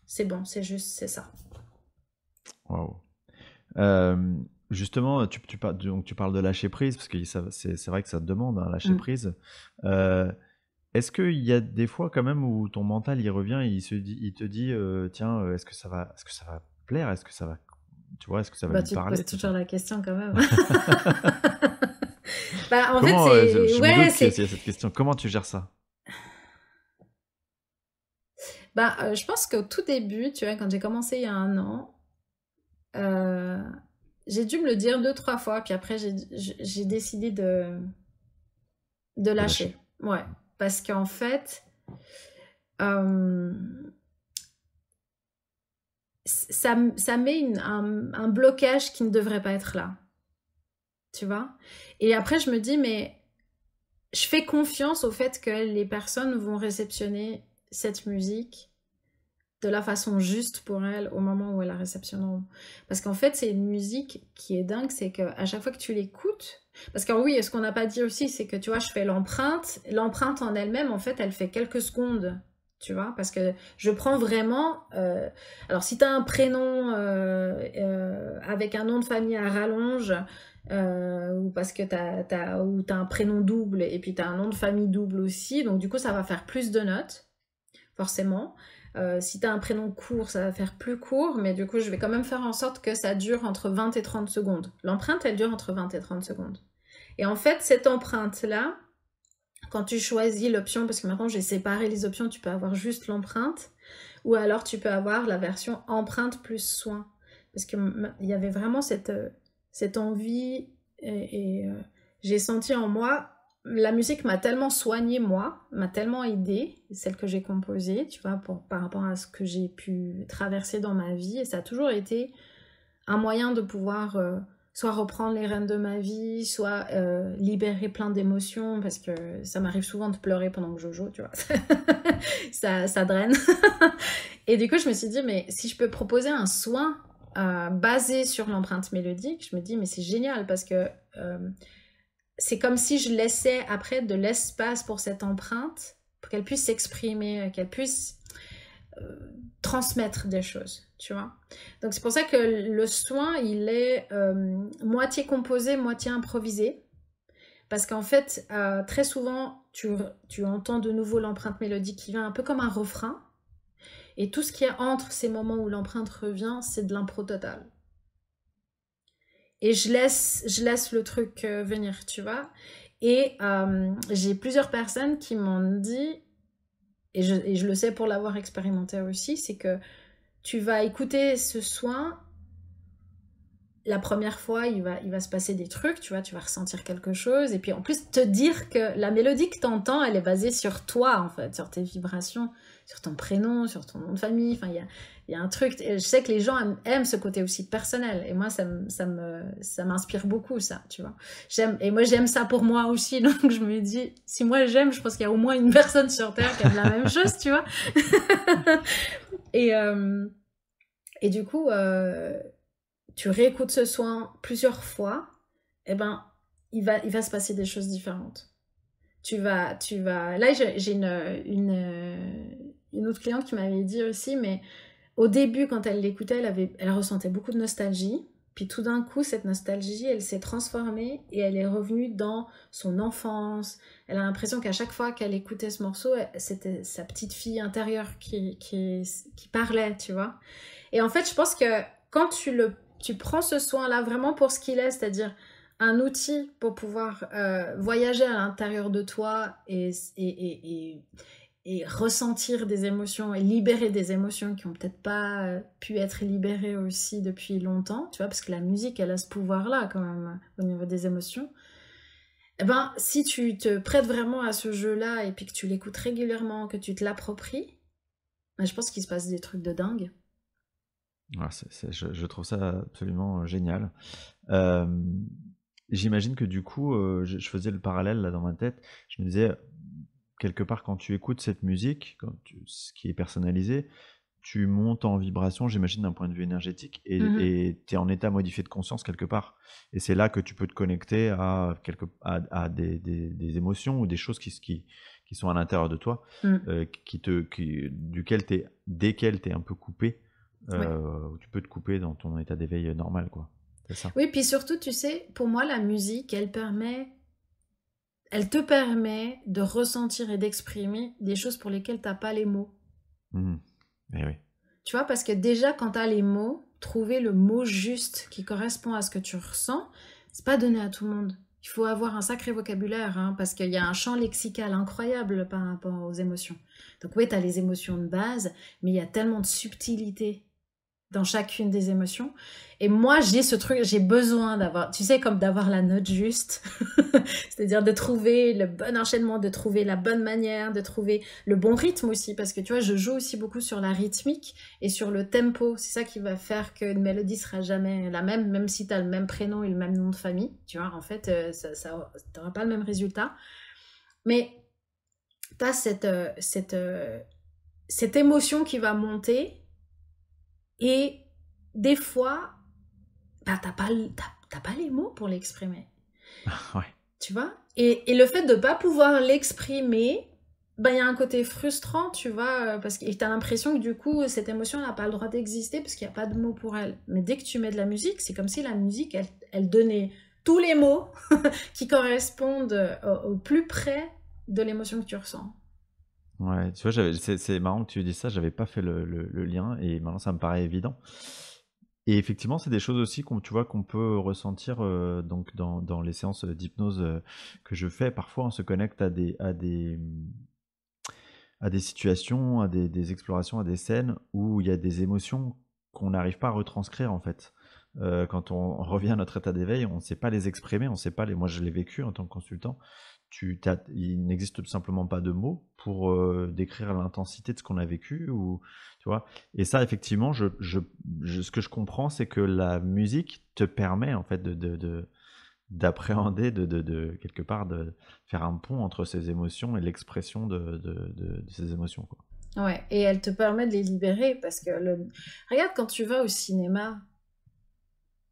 c'est bon, c'est juste, c'est ça. Waouh. Justement, tu parles de lâcher prise, parce que c'est vrai que ça te demande, hein, lâcher prise. Est-ce qu'il y a des fois quand même où ton mental il revient et il te dit, tiens, est-ce que ça va plaire? Est-ce que ça va... Tu vois, est-ce que ça va lui parler? Tu te poses toujours la question quand même. Bah, en Comment, fait, je me doute qu'il y a cette question. Comment tu gères ça? Bah, je pense qu'au tout début, tu vois, quand j'ai commencé il y a 1 an, j'ai dû me le dire 2-3 fois, puis après, j'ai décidé de lâcher. Ouais, parce qu'en fait... ça met un blocage qui ne devrait pas être là. tu vois. Et après, je me dis, mais je fais confiance au fait que les personnes vont réceptionner cette musique de la façon juste pour elles au moment où elles la réceptionneront. Parce qu'en fait, c'est une musique qui est dingue, c'est qu'à chaque fois que tu l'écoutes, parce que oui, ce qu'on n'a pas dit aussi, c'est que tu vois, je fais l'empreinte. L'empreinte en elle-même, en fait, elle fait quelques secondes, tu vois, parce que je prends vraiment... alors, si tu as un prénom avec un nom de famille à rallonge, ou parce que ou t'as un prénom double et puis tu as un nom de famille double aussi, donc du coup, ça va faire plus de notes, forcément. Si tu as un prénom court, ça va faire plus court, mais du coup, je vais quand même faire en sorte que ça dure entre 20 et 30 secondes. L'empreinte, elle dure entre 20 et 30 secondes. Et en fait, cette empreinte-là, quand tu choisis l'option, parce que maintenant j'ai séparé les options, tu peux avoir juste l'empreinte, ou alors tu peux avoir la version empreinte plus soin. Parce qu'il y avait vraiment cette envie, et j'ai senti en moi, la musique m'a tellement soignée, moi, m'a tellement aidée, celle que j'ai composée, tu vois, par rapport à ce que j'ai pu traverser dans ma vie, et ça a toujours été un moyen de pouvoir soit reprendre les rênes de ma vie, soit libérer plein d'émotions, parce que ça m'arrive souvent de pleurer pendant que je joue, tu vois, ça draine. Et du coup, je me suis dit, mais si je peux proposer un soin basé sur l'empreinte mélodique, je me dis, mais c'est génial, parce que c'est comme si je laissais après de l'espace pour cette empreinte, pour qu'elle puisse s'exprimer, qu'elle puisse transmettre des choses, tu vois. Donc c'est pour ça que le soin, il est moitié composé, moitié improvisé. Parce qu'en fait, très souvent, tu entends de nouveau l'empreinte mélodique qui vient un peu comme un refrain. Et tout ce qui est entre ces moments où l'empreinte revient, c'est de l'impro total. Et je laisse le truc venir, tu vois. Et j'ai plusieurs personnes qui m'ont dit, et je le sais pour l'avoir expérimenté aussi, c'est que tu vas écouter ce soin, la première fois, il va se passer des trucs, tu vois, tu vas ressentir quelque chose, et puis en plus, te dire que la mélodie que tu entends, elle est basée sur toi, en fait, sur tes vibrations, sur ton prénom, sur ton nom de famille, enfin, il y a un truc, et je sais que les gens aiment ce côté aussi personnel, et moi, ça m'inspire beaucoup, ça, tu vois. Et moi, j'aime ça pour moi aussi, donc je me dis, si moi j'aime, je pense qu'il y a au moins une personne sur Terre qui aime la même chose, tu vois. Et du coup... tu réécoutes ce soin plusieurs fois, eh ben, il va se passer des choses différentes. Là, j'ai une autre cliente qui m'avait dit aussi, mais au début, quand elle l'écoutait, elle ressentait beaucoup de nostalgie. Puis tout d'un coup, cette nostalgie, elle s'est transformée et elle est revenue dans son enfance. Elle a l'impression qu'à chaque fois qu'elle écoutait ce morceau, c'était sa petite fille intérieure qui parlait, tu vois. Et en fait, je pense que quand tu prends ce soin-là vraiment pour ce qu'il est, c'est-à-dire un outil pour pouvoir voyager à l'intérieur de toi et ressentir des émotions et libérer des émotions qui n'ont peut-être pas pu être libérées aussi depuis longtemps, tu vois, parce que la musique, elle a ce pouvoir-là quand même au niveau des émotions. Eh ben, si tu te prêtes vraiment à ce jeu-là et puis que tu l'écoutes régulièrement, que tu te l'appropries, ben, je pense qu'il se passe des trucs de dingue. Ouais, je trouve ça absolument génial. J'imagine que du coup, je faisais le parallèle là dans ma tête. Je me disais, quelque part, quand tu écoutes cette musique, ce qui est personnalisé, tu montes en vibration, j'imagine, d'un point de vue énergétique, et tu es en état modifié de conscience quelque part. Et c'est là que tu peux te connecter à des émotions ou des choses qui sont à l'intérieur de toi, desquelles tu es un peu coupé. Où tu peux te couper dans ton état d'éveil normal, quoi. C'est ça. Oui, puis surtout, tu sais, pour moi, la musique, elle te permet de ressentir et d'exprimer des choses pour lesquelles t'as pas les mots. Eh oui. Tu vois, parce que déjà, quand t'as les mots, trouver le mot juste qui correspond à ce que tu ressens, c'est pas donné à tout le monde. Il faut avoir un sacré vocabulaire, hein, parce qu'il y a un champ lexical incroyable par rapport aux émotions. Donc oui, t'as les émotions de base, mais il y a tellement de subtilité dans chacune des émotions. Et moi, j'ai ce truc, j'ai besoin d'avoir, tu sais, comme d'avoir la note juste. C'est-à-dire de trouver le bon enchaînement, de trouver la bonne manière, de trouver le bon rythme aussi. Parce que tu vois, je joue aussi beaucoup sur la rythmique et sur le tempo. C'est ça qui va faire qu'une mélodie sera jamais la même, même si tu as le même prénom et le même nom de famille. Tu vois, en fait, t'auras pas le même résultat. Mais tu as cette émotion qui va monter. Et des fois, bah, t'as pas les mots pour l'exprimer. Ouais. Tu vois, et le fait de ne pas pouvoir l'exprimer, bah, y a un côté frustrant, tu vois, parce que tu as l'impression que du coup, cette émotion n'a pas le droit d'exister parce qu'il n'y a pas de mots pour elle. Mais dès que tu mets de la musique, c'est comme si la musique, elle donnait tous les mots qui correspondent au plus près de l'émotion que tu ressens. Ouais, tu vois, c'est marrant que tu dis ça, j'avais pas fait le lien et maintenant ça me paraît évident. Et effectivement, c'est des choses aussi tu vois, qu'on peut ressentir donc dans les séances d'hypnose que je fais. Parfois, on se connecte à des situations, à des explorations, à des scènes où il y a des émotions qu'on n'arrive pas à retranscrire en fait. Quand on revient à notre état d'éveil, on ne sait pas les exprimer, on sait pas moi je l'ai vécu en tant que consultant. Il n'existe tout simplement pas de mots pour décrire l'intensité de ce qu'on a vécu, ou tu vois. Et ça, effectivement, ce que je comprends, c'est que la musique te permet en fait d'appréhender, quelque part, de faire un pont entre ces émotions et l'expression de ces émotions, quoi. Ouais, et elle te permet de les libérer parce que regarde quand tu vas au cinéma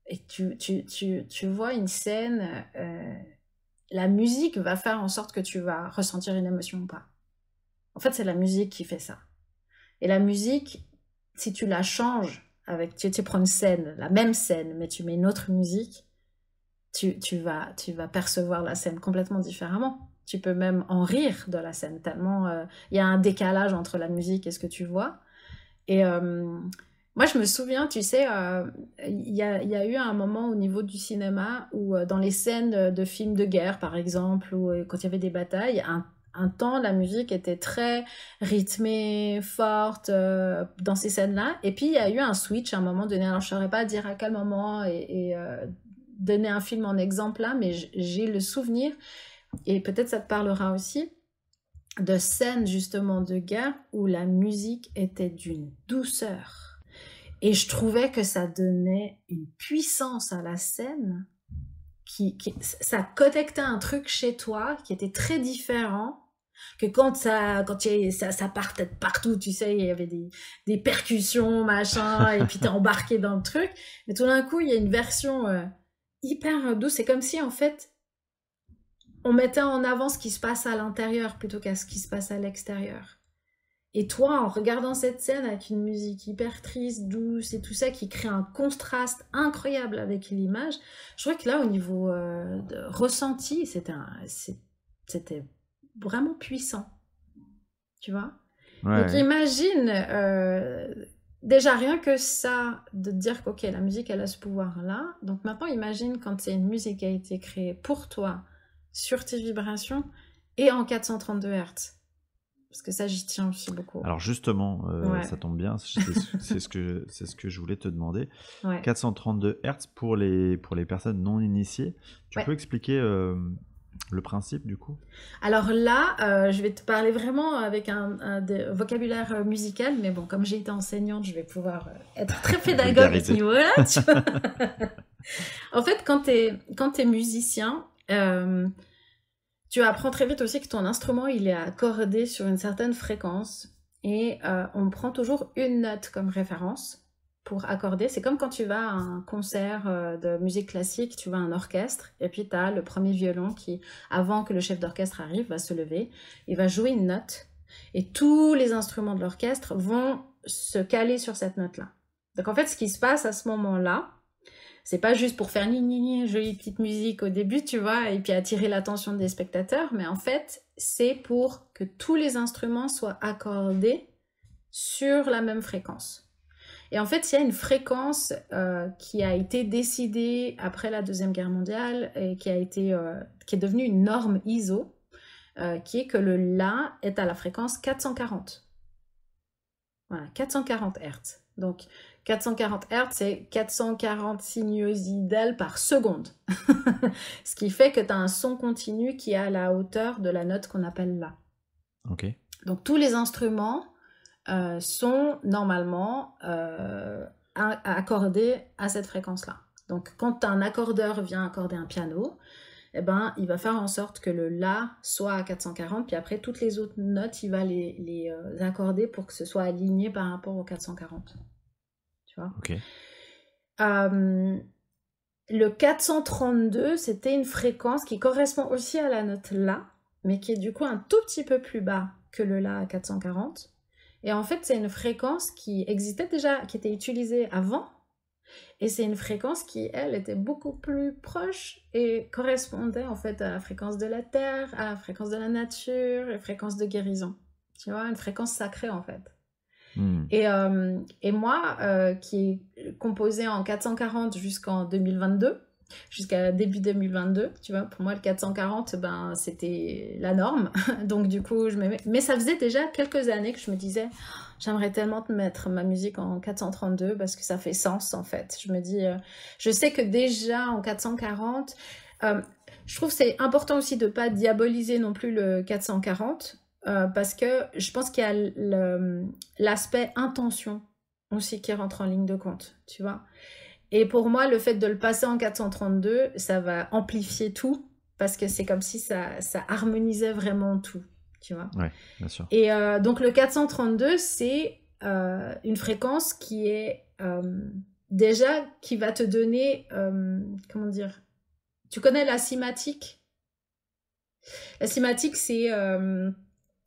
et tu vois une scène, la musique va faire en sorte que tu vas ressentir une émotion ou pas. En fait, c'est la musique qui fait ça. Et la musique, si tu la changes, tu prends une scène, la même scène, mais tu mets une autre musique, tu vas percevoir la scène complètement différemment. Tu peux même en rire de la scène, tellement il y a un décalage entre la musique et ce que tu vois. Et moi, je me souviens, tu sais, il y a eu un moment au niveau du cinéma où dans les scènes de films de guerre, par exemple, ou quand il y avait des batailles, un temps, la musique était très rythmée, forte dans ces scènes-là. Et puis, il y a eu un switch à un moment donné. Alors, je ne saurais pas dire à quel moment et donner un film en exemple là, mais j'ai le souvenir, et peut-être ça te parlera aussi, de scènes justement de guerre où la musique était d'une douceur. Et je trouvais que ça donnait une puissance à la scène, ça connectait un truc chez toi qui était très différent que quand ça partait de partout, tu sais, il y avait des percussions, machin, et puis t'es embarqué dans le truc. Mais tout d'un coup, il y a une version hyper douce. C'est comme si, en fait, on mettait en avant ce qui se passe à l'intérieur plutôt qu'à ce qui se passe à l'extérieur. Et toi, en regardant cette scène avec une musique hyper triste, douce et tout ça, qui crée un contraste incroyable avec l'image, je trouvais que là, au niveau de ressenti, c'était vraiment puissant. Tu vois ? Ouais. Donc imagine, déjà rien que ça, de te dire que la musique, elle a ce pouvoir-là. Donc maintenant, imagine quand c'est une musique qui a été créée pour toi, sur tes vibrations, et en 432 Hz. Parce que ça, j'y tiens aussi beaucoup. Alors justement, ça tombe bien, c'est ce que je voulais te demander. Ouais. 432 Hz pour les personnes non initiées. Tu peux expliquer le principe du coup? Alors là, je vais te parler vraiment avec un vocabulaire musical, mais bon, comme j'ai été enseignante, je vais pouvoir être très pédagogue à ce niveau-là. Tu vois. En fait, quand t'es musicien, tu apprends très vite aussi que ton instrument, il est accordé sur une certaine fréquence, et on prend toujours une note comme référence pour accorder. C'est comme quand tu vas à un concert de musique classique, tu vas à un orchestre, et puis tu as le premier violon qui, avant que le chef d'orchestre arrive, va se lever, il va jouer une note, et tous les instruments de l'orchestre vont se caler sur cette note-là. Donc en fait, ce qui se passe à ce moment-là, c'est pas juste pour faire jolie petite musique au début, tu vois, et puis attirer l'attention des spectateurs, mais en fait, c'est pour que tous les instruments soient accordés sur la même fréquence. Et en fait, il y a une fréquence qui a été décidée après la Deuxième Guerre mondiale et qui est devenue une norme ISO, qui est que le La est à la fréquence 440. Voilà, 440 Hz. Donc, 440 Hz, c'est 440 sinusoïdales par seconde. Ce qui fait que tu as un son continu qui est à la hauteur de la note qu'on appelle La. Ok. Donc tous les instruments sont normalement accordés à cette fréquence-là. Donc quand un accordeur vient accorder un piano, eh ben, il va faire en sorte que le La soit à 440, puis après toutes les autres notes, il va les accorder pour que ce soit aligné par rapport au 440. Tu vois? Ok. Le 432, c'était une fréquence qui correspond aussi à la note La, mais qui est du coup un tout petit peu plus bas que le La à 440. Et en fait, c'est une fréquence qui existait déjà, qui était utilisée avant. Et c'est une fréquence qui, elle, était beaucoup plus proche et correspondait en fait à la fréquence de la Terre, à la fréquence de la nature, à la fréquence de guérison. Tu vois, une fréquence sacrée en fait. Et moi, qui est composée en 440 jusqu'en 2022, jusqu'à début 2022, tu vois, pour moi le 440, ben, c'était la norme. Donc du coup, mais ça faisait déjà quelques années que je me disais, j'aimerais tellement mettre ma musique en 432 parce que ça fait sens en fait. Je me dis, je sais que déjà en 440, je trouve que c'est important aussi de ne pas diaboliser non plus le 440 parce que je pense qu'il y a l'aspect intention aussi qui rentre en ligne de compte, tu vois. Et pour moi, le fait de le passer en 432, ça va amplifier tout parce que c'est comme si ça harmonisait vraiment tout, tu vois. Ouais, bien sûr. Et donc le 432, c'est une fréquence qui est déjà qui va te donner, comment dire, tu connais la cymatique? La cymatique, c'est,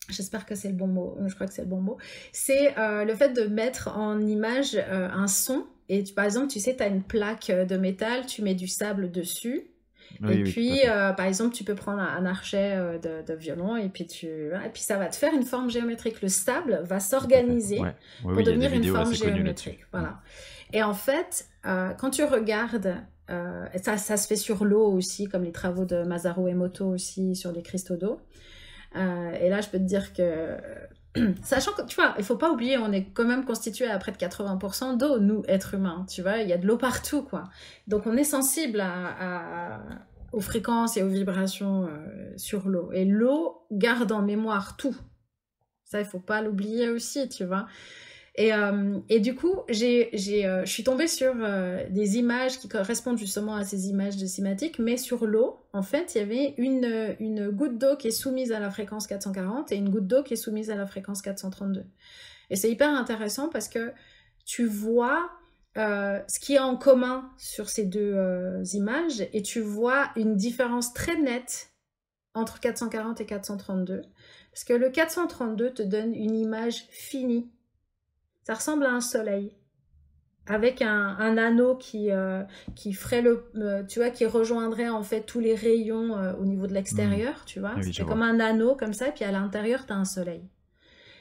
j'espère que c'est le bon mot, je crois que c'est le bon mot, c'est le fait de mettre en image un son. Et par exemple, tu sais, tu as une plaque de métal, tu mets du sable dessus. Oui, et puis, par exemple, tu peux prendre un archet de violon et puis, ça va te faire une forme géométrique. Le sable va s'organiser pour devenir une forme géométrique. Voilà. Et en fait, quand tu regardes, ça se fait sur l'eau aussi, comme les travaux de Masaru Emoto aussi sur les cristaux d'eau. Et là, je peux te dire que... Sachant que, tu vois, il faut pas oublier, on est quand même constitué à près de 80% d'eau, nous, êtres humains, tu vois, il y a de l'eau partout, quoi. Donc, on est sensible aux fréquences et aux vibrations sur l'eau. Et l'eau garde en mémoire tout. Ça, il faut pas l'oublier aussi, tu vois. Et du coup, je suis tombée sur des images qui correspondent justement à ces images de cymatique, mais sur l'eau, en fait, il y avait une goutte d'eau qui est soumise à la fréquence 440 et une goutte d'eau qui est soumise à la fréquence 432. Et c'est hyper intéressant parce que tu vois ce qu'il y a en commun sur ces deux images et tu vois une différence très nette entre 440 et 432 parce que le 432 te donne une image finie. Ça ressemble à un soleil avec un anneau qui ferait tu vois, qui rejoindrait en fait tous les rayons au niveau de l'extérieur, tu vois. Oui, c'est comme un anneau comme ça, et puis à l'intérieur, tu as un soleil.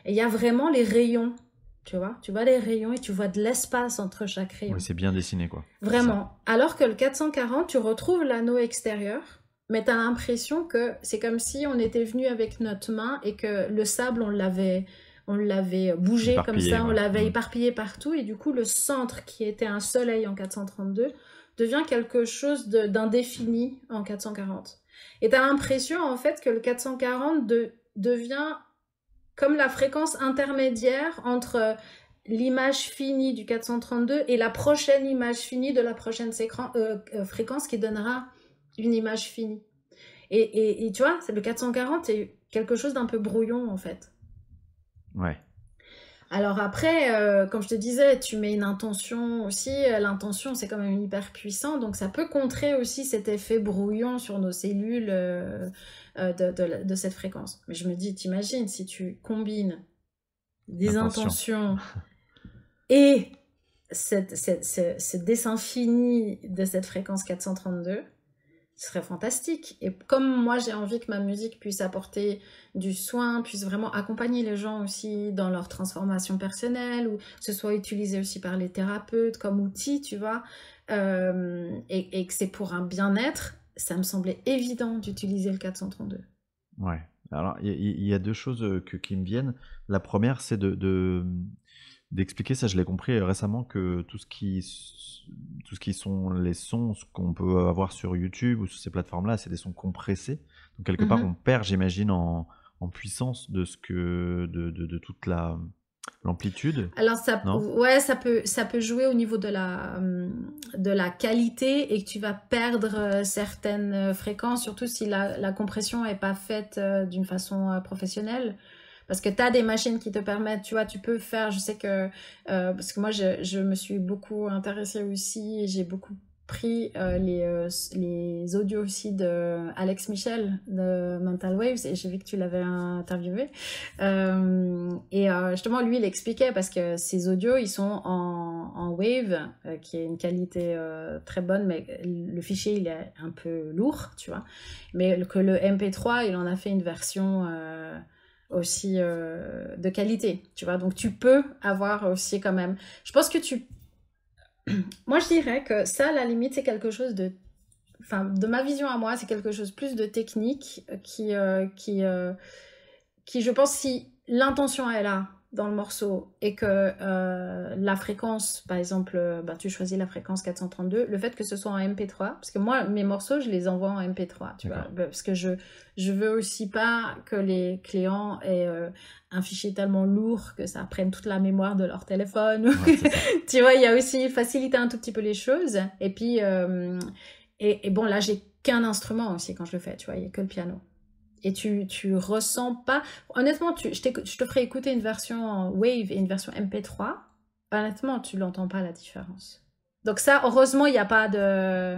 Et il y a vraiment les rayons, tu vois les rayons et tu vois de l'espace entre chaque rayon. Oui, c'est bien dessiné, quoi. Vraiment. Alors que le 440, tu retrouves l'anneau extérieur, mais tu as l'impression que c'est comme si on était venu avec notre main et que le sable, on l'avait bougé comme ça, on l'avait éparpillé partout, et du coup, le centre, qui était un soleil en 432, devient quelque chose d'indéfini en 440. Et tu as l'impression, en fait, que le 440 devient comme la fréquence intermédiaire entre l'image finie du 432 et la prochaine image finie de la prochaine fréquence qui donnera une image finie. Et tu vois, le 440, c'est quelque chose d'un peu brouillon, en fait. Ouais. Alors après, comme je te disais, tu mets une intention aussi. L'intention, c'est quand même hyper puissant. Donc, ça peut contrer aussi cet effet brouillon sur nos cellules de cette fréquence. Mais je me dis, t'imagines, si tu combines des intentions et ce dessin fini de cette fréquence 432... ce serait fantastique. Et comme moi, j'ai envie que ma musique puisse apporter du soin, puisse vraiment accompagner les gens aussi dans leur transformation personnelle, ou que ce soit utilisé aussi par les thérapeutes comme outil, tu vois, et que c'est pour un bien-être, ça me semblait évident d'utiliser le 432. Ouais. Alors, il y a deux choses qui me viennent. La première, c'est d'expliquer ça. Je l'ai compris récemment que tout ce qui sont les sons qu'on peut avoir sur YouTube ou sur ces plateformes-là, c'est des sons compressés. Donc quelque part, on perd, j'imagine, en puissance de toute l'amplitude. Alors ça peut jouer au niveau de la qualité et que tu vas perdre certaines fréquences, surtout si la compression n'est pas faite d'une façon professionnelle. Parce que tu as des machines qui te permettent, tu vois, tu peux faire, je sais que, parce que moi je me suis beaucoup intéressée aussi, et j'ai beaucoup pris les audios aussi de Alex Michel de Mental Waves, et j'ai vu que tu l'avais interviewé. Justement, lui, il expliquait, parce que ces audios, ils sont en Wave, qui est une qualité très bonne, mais le fichier, il est un peu lourd, tu vois. Mais que le MP3, il en a fait une version aussi de qualité, tu vois. Donc, tu peux avoir aussi quand même... Je pense que moi, je dirais que ça, à la limite, c'est quelque chose de... Enfin, de ma vision à moi, c'est quelque chose plus de technique qui je pense, si l'intention est là dans le morceau et que la fréquence, par exemple, tu choisis la fréquence 432, le fait que ce soit en MP3, parce que moi, mes morceaux, je les envoie en MP3, tu vois, parce que je veux aussi pas que les clients aient un fichier tellement lourd que ça prenne toute la mémoire de leur téléphone. Ouais, tu vois, il y a aussi faciliter un tout petit peu les choses. Et puis, et bon, là, j'ai qu'un instrument aussi quand je le fais, tu vois, il n'y a que le piano. Et tu ressens pas... Honnêtement, je te ferai écouter une version en Wave et une version MP3. Honnêtement, tu l'entends pas, la différence. Donc ça, heureusement, il n'y a pas de...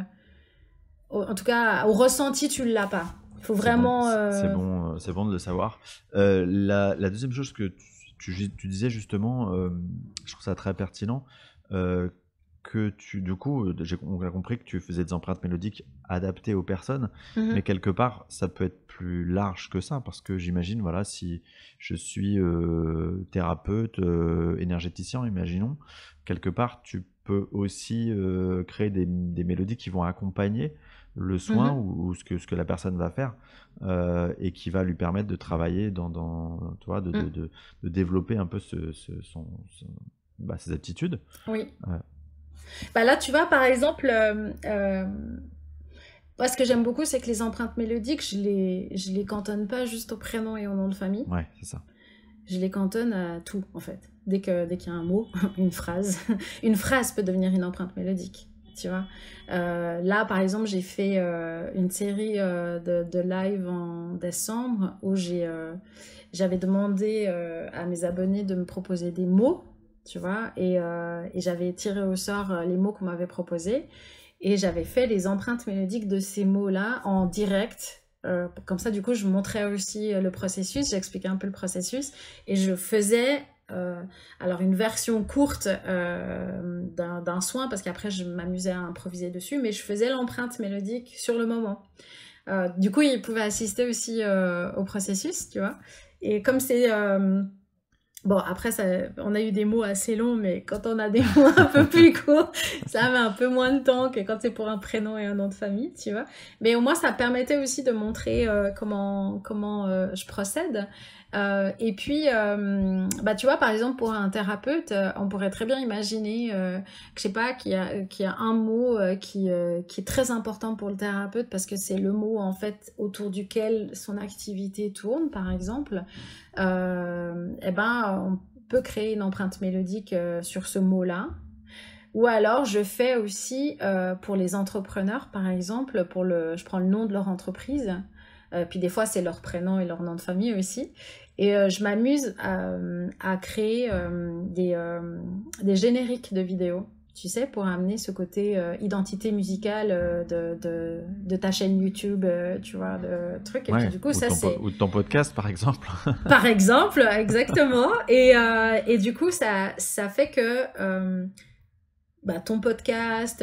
En tout cas, au ressenti, tu l'as pas. Il faut vraiment... C'est bon de le savoir. La deuxième chose que tu disais justement, je trouve ça très pertinent, que du coup, on a compris que tu faisais des empreintes mélodiques adaptées aux personnes, mais quelque part, ça peut être plus large que ça, parce que j'imagine, voilà, si je suis thérapeute, énergéticien, imaginons, quelque part, tu peux aussi créer des mélodies qui vont accompagner le soin ou ce que la personne va faire, et qui va lui permettre de travailler tu vois, de développer un peu ses aptitudes. Oui. Là, tu vois, par exemple, moi, ce que j'aime beaucoup, c'est que les empreintes mélodiques, je les cantonne pas juste au prénom et au nom de famille. Ouais, c'est ça. Je les cantonne à tout, en fait. Dès qu'il y a un mot, une phrase, une phrase peut devenir une empreinte mélodique, tu vois. Là, par exemple, j'ai fait une série de live en décembre où j'avais demandé à mes abonnés de me proposer des mots, tu vois, et j'avais tiré au sort les mots qu'on m'avait proposés, et j'avais fait les empreintes mélodiques de ces mots-là en direct. Comme ça, du coup, je montrais aussi le processus, j'expliquais un peu le processus, et je faisais alors une version courte d'un soin, parce qu'après, je m'amusais à improviser dessus, mais je faisais l'empreinte mélodique sur le moment. Du coup, ils pouvaient assister aussi au processus, tu vois. Et comme c'est... Bon, après, on a eu des mots assez longs, mais quand on a des mots un peu plus courts, ça met un peu moins de temps que quand c'est pour un prénom et un nom de famille, tu vois. Mais au moins, ça permettait aussi de montrer comment je procède. Et puis, tu vois, par exemple, pour un thérapeute, on pourrait très bien imaginer, que je sais pas, qu'il y a un mot qui est très important pour le thérapeute, parce que c'est le mot, en fait, autour duquel son activité tourne, par exemple. On peut créer une empreinte mélodique sur ce mot-là. Ou alors, je fais aussi, pour les entrepreneurs, par exemple, je prends le nom de leur entreprise, puis des fois, c'est leur prénom et leur nom de famille aussi. Et je m'amuse à créer des génériques de vidéos, tu sais, pour amener ce côté identité musicale de ta chaîne YouTube, tu vois, de trucs. Et puis, du coup, ou de ton podcast, par exemple. Par exemple, exactement. Et du coup, ça fait que ton podcast,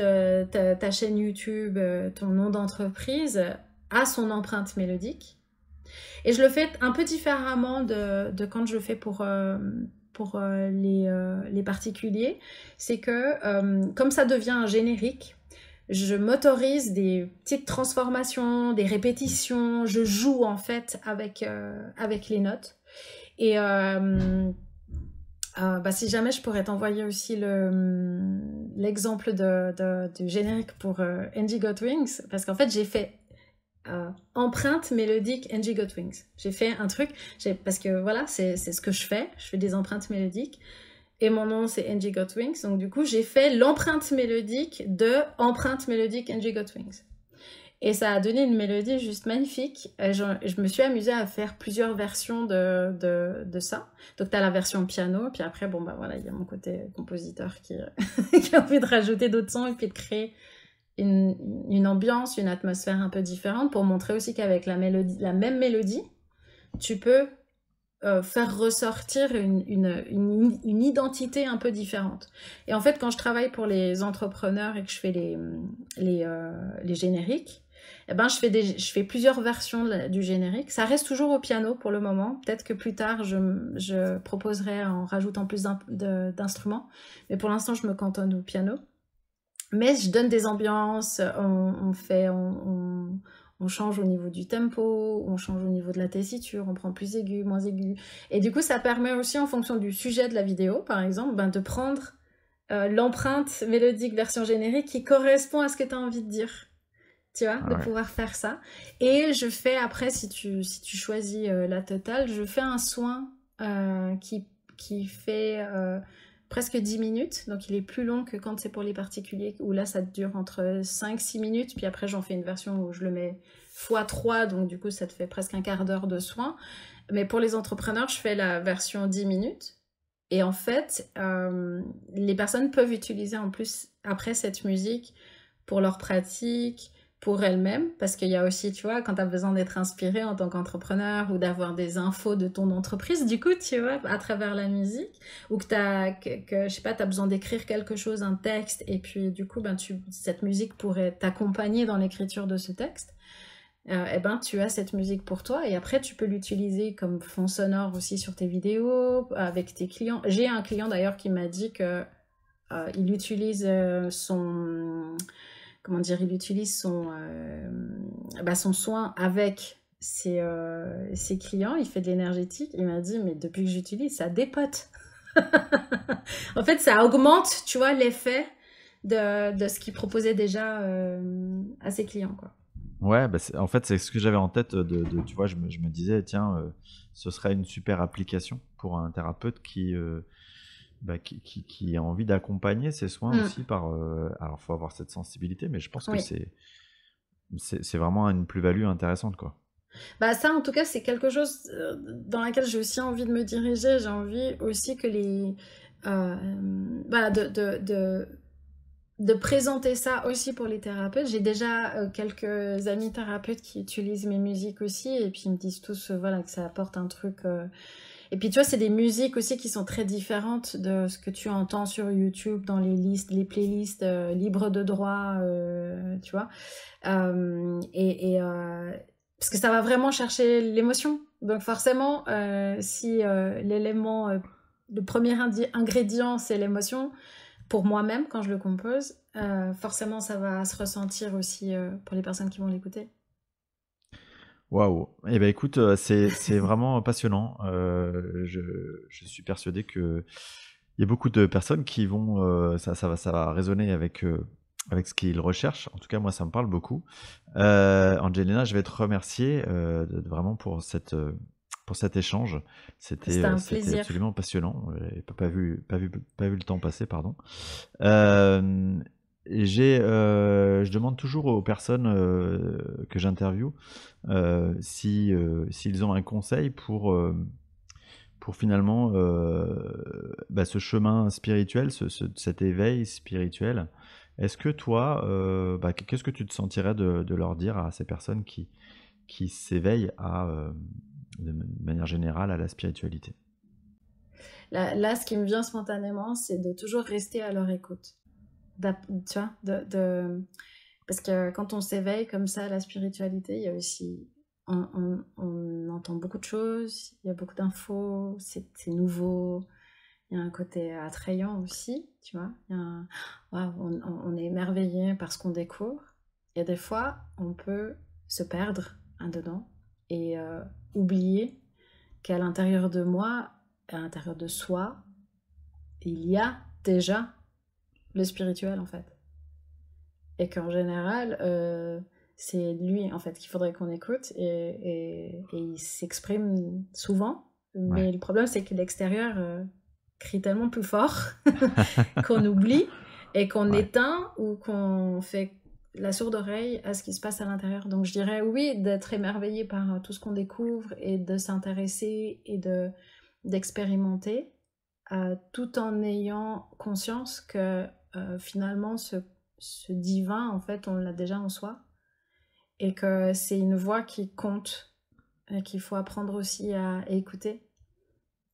ta chaîne YouTube, ton nom d'entreprise a son empreinte mélodique. Et je le fais un peu différemment de quand je le fais pour les particuliers. C'est que comme ça devient un générique, je m'autorise des petites transformations, des répétitions. Je joue en fait avec les notes. Si jamais je pourrais t'envoyer aussi l'exemple du générique pour Angie Got Wings, parce qu'en fait j'ai fait empreinte mélodique Angie Got Wings. J'ai fait un truc, parce que voilà, c'est ce que je fais des empreintes mélodiques, et mon nom c'est Angie Got Wings, donc du coup j'ai fait l'empreinte mélodique de empreinte mélodique Angie Got Wings. Et ça a donné une mélodie juste magnifique. Je me suis amusée à faire plusieurs versions de ça. Donc, tu as la version piano, puis après, bon, bah voilà, il y a mon côté compositeur qui a envie de rajouter d'autres sons et puis de créer une ambiance, une atmosphère un peu différente pour montrer aussi qu'avec la même mélodie, tu peux faire ressortir une identité un peu différente. Et en fait, quand je travaille pour les entrepreneurs et que je fais les génériques, eh ben, je fais plusieurs versions du générique. Ça reste toujours au piano pour le moment. Peut-être que plus tard, je proposerai en rajoutant plus d'instruments. Mais pour l'instant, je me cantonne au piano. Mais je donne des ambiances, on change au niveau du tempo, on change au niveau de la tessiture, on prend plus aigu, moins aigu. Et du coup, ça permet aussi, en fonction du sujet de la vidéo, par exemple, de prendre l'empreinte mélodique version générique qui correspond à ce que tu as envie de dire. Tu vois, de pouvoir faire ça. Et je fais après, si tu choisis la totale, je fais un soin qui fait presque 10 minutes. Donc il est plus long que quand c'est pour les particuliers, où là ça dure entre 5-6 minutes. Puis après j'en fais une version où je le mets x3, donc du coup ça te fait presque un quart d'heure de soin. Mais pour les entrepreneurs, je fais la version 10 minutes. Et en fait, les personnes peuvent utiliser en plus après cette musique pour leur pratique, pour elles-mêmes, parce qu'il y a aussi, tu vois, quand tu as besoin d'être inspiré en tant qu'entrepreneur ou d'avoir des infos de ton entreprise, du coup, tu vois, à travers la musique, ou que je sais pas, tu as besoin d'écrire quelque chose, un texte, et puis du coup, cette musique pourrait t'accompagner dans l'écriture de ce texte, tu as cette musique pour toi, et après, tu peux l'utiliser comme fond sonore aussi sur tes vidéos, avec tes clients. J'ai un client d'ailleurs qui m'a dit que il utilise il utilise son soin avec ses clients, il fait de l'énergétique. Il m'a dit, mais depuis que j'utilise, ça dépote. En fait, ça augmente, tu vois, l'effet de ce qu'il proposait déjà à ses clients, quoi. Ouais, en fait, c'est ce que j'avais en tête tu vois, je me disais, tiens, ce serait une super application pour un thérapeute qui a envie d'accompagner ses soins aussi alors, il faut avoir cette sensibilité, mais je pense que c'est vraiment une plus-value intéressante, quoi. Ça, en tout cas, c'est quelque chose dans laquelle j'ai aussi envie de me diriger. J'ai envie aussi que de présenter ça aussi pour les thérapeutes. J'ai déjà quelques amis thérapeutes qui utilisent mes musiques aussi, et puis ils me disent tous voilà, que ça apporte un truc... Et puis tu vois, c'est des musiques aussi qui sont très différentes de ce que tu entends sur YouTube dans les playlists libres de droit, tu vois. Parce que ça va vraiment chercher l'émotion. Donc forcément, si l'élément, le premier ingrédient, c'est l'émotion, pour moi-même, quand je le compose, forcément, ça va se ressentir aussi pour les personnes qui vont l'écouter. Waouh! Eh ben écoute, c'est vraiment passionnant. Je suis persuadé qu'il y a beaucoup de personnes qui vont, ça va résonner avec ce qu'ils recherchent. En tout cas, moi, ça me parle beaucoup. Angelina, je vais te remercier vraiment pour cet échange. C'était un plaisir. Absolument passionnant. J'ai pas vu le temps passer, pardon. Je demande toujours aux personnes que j'interviewe s'ils ont un conseil pour finalement ce chemin spirituel, cet éveil spirituel. Est-ce que toi, qu'est-ce que tu te sentirais de leur dire à ces personnes qui s'éveillent de manière générale à la spiritualité? Là, ce qui me vient spontanément, c'est de toujours rester à leur écoute. Tu vois, parce que quand on s'éveille comme ça à la spiritualité, il y a aussi... On entend beaucoup de choses, il y a beaucoup d'infos, c'est nouveau, il y a un côté attrayant aussi, tu vois. On est émerveillé par ce qu'on découvre. Et des fois, on peut se perdre dedans et oublier qu'à l'intérieur de moi, à l'intérieur de soi, il y a déjà le spirituel en fait. Et qu'en général, c'est lui en fait qu'il faudrait qu'on écoute et il s'exprime souvent. Mais Ouais. le problème, c'est que l'extérieur crie tellement plus fort qu'on oublie et qu'on Ouais. éteint ou qu'on fait la sourde oreille à ce qui se passe à l'intérieur. Donc je dirais oui, d'être émerveillé par tout ce qu'on découvre et de s'intéresser et d'expérimenter, tout en ayant conscience que finalement ce divin, en fait, on l'a déjà en soi et que c'est une voix qui compte et qu'il faut apprendre aussi à écouter.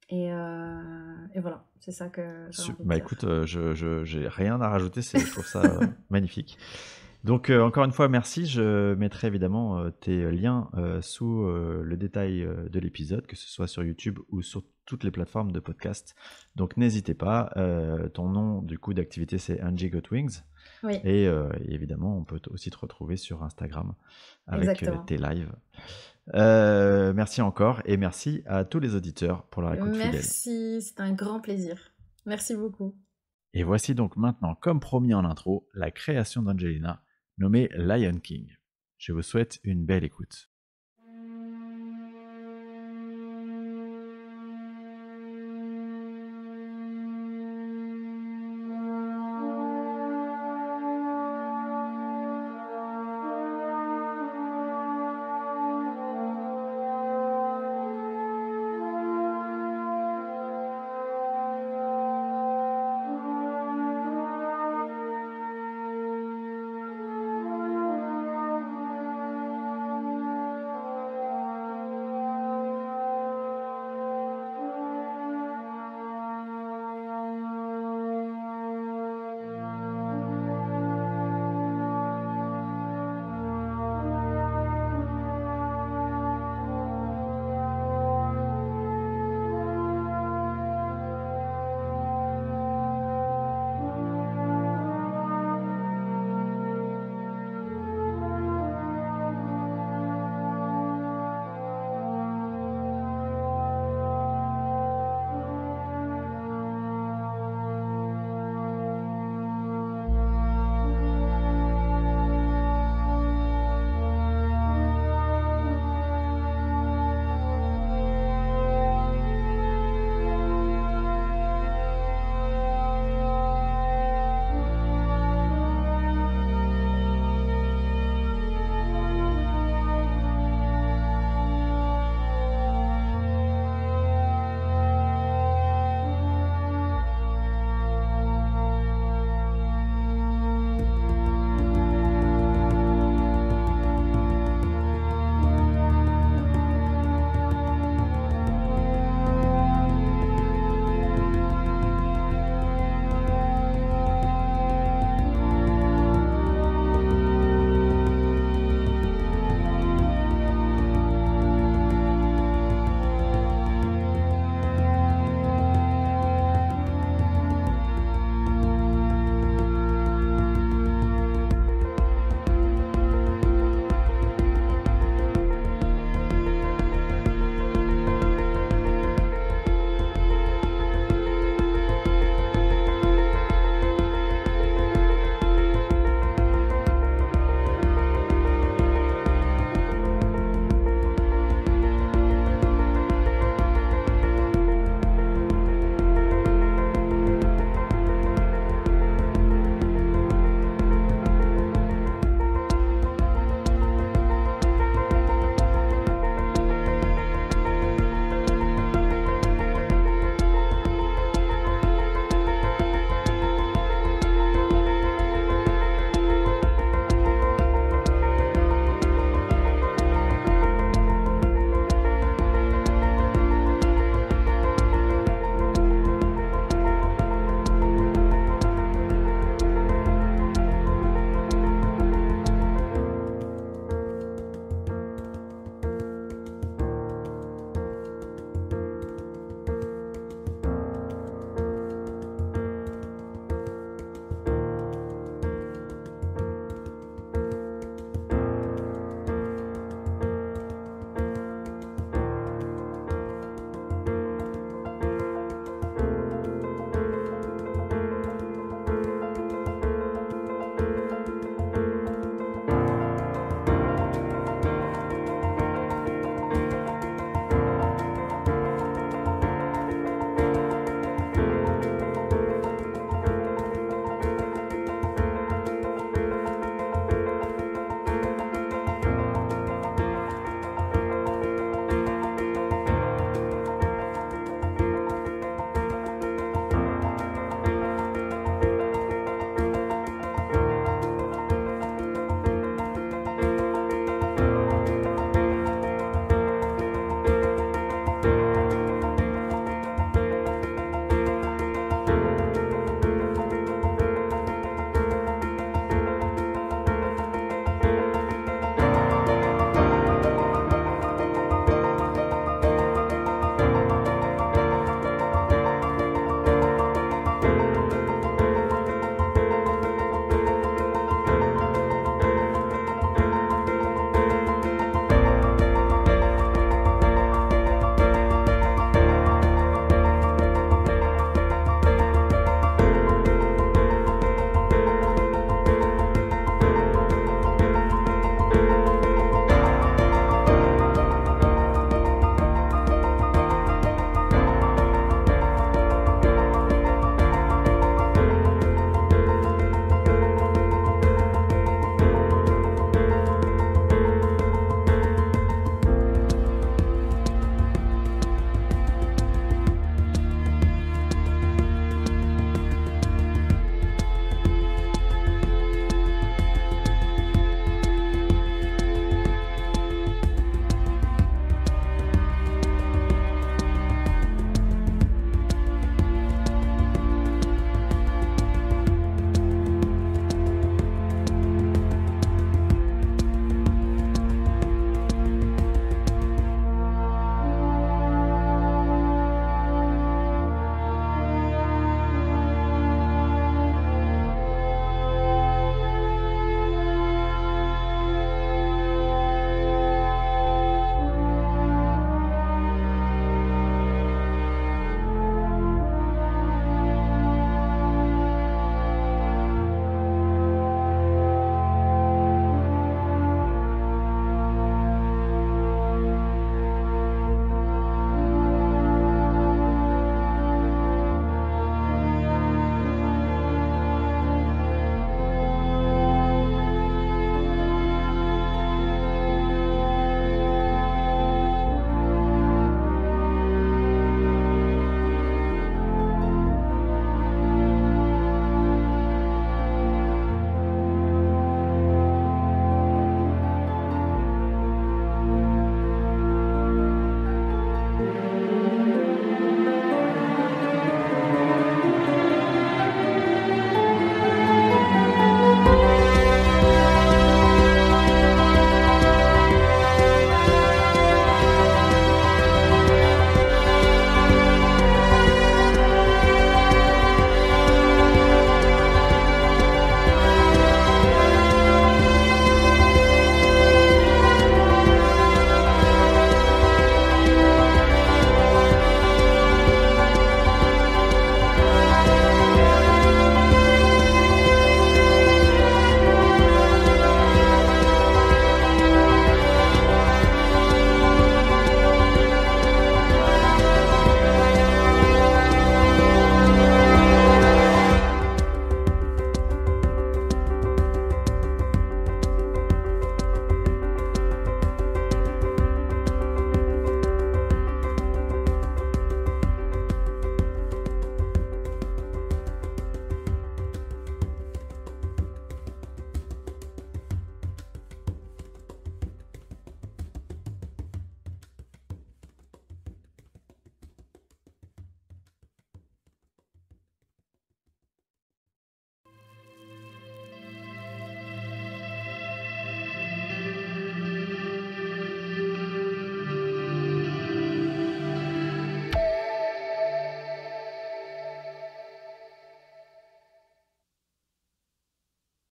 Et voilà, c'est ça que j'ai envie de Bah dire. écoute, je j'ai rien à rajouter, je trouve ça magnifique. Donc, encore une fois, merci. Je mettrai évidemment tes liens sous le détail de l'épisode, que ce soit sur YouTube ou sur toutes les plateformes de podcast. Donc, n'hésitez pas. Ton nom du coup d'activité, c'est Angie Got Wings. Oui, Et évidemment, on peut aussi te retrouver sur Instagram avec exactement. tes lives. Merci encore et merci à tous les auditeurs pour leur écoute fidèle. Merci, c'est un grand plaisir. Merci beaucoup. Et voici donc maintenant, comme promis en intro, la création d'Angelina, nommée Lion King. Je vous souhaite une belle écoute.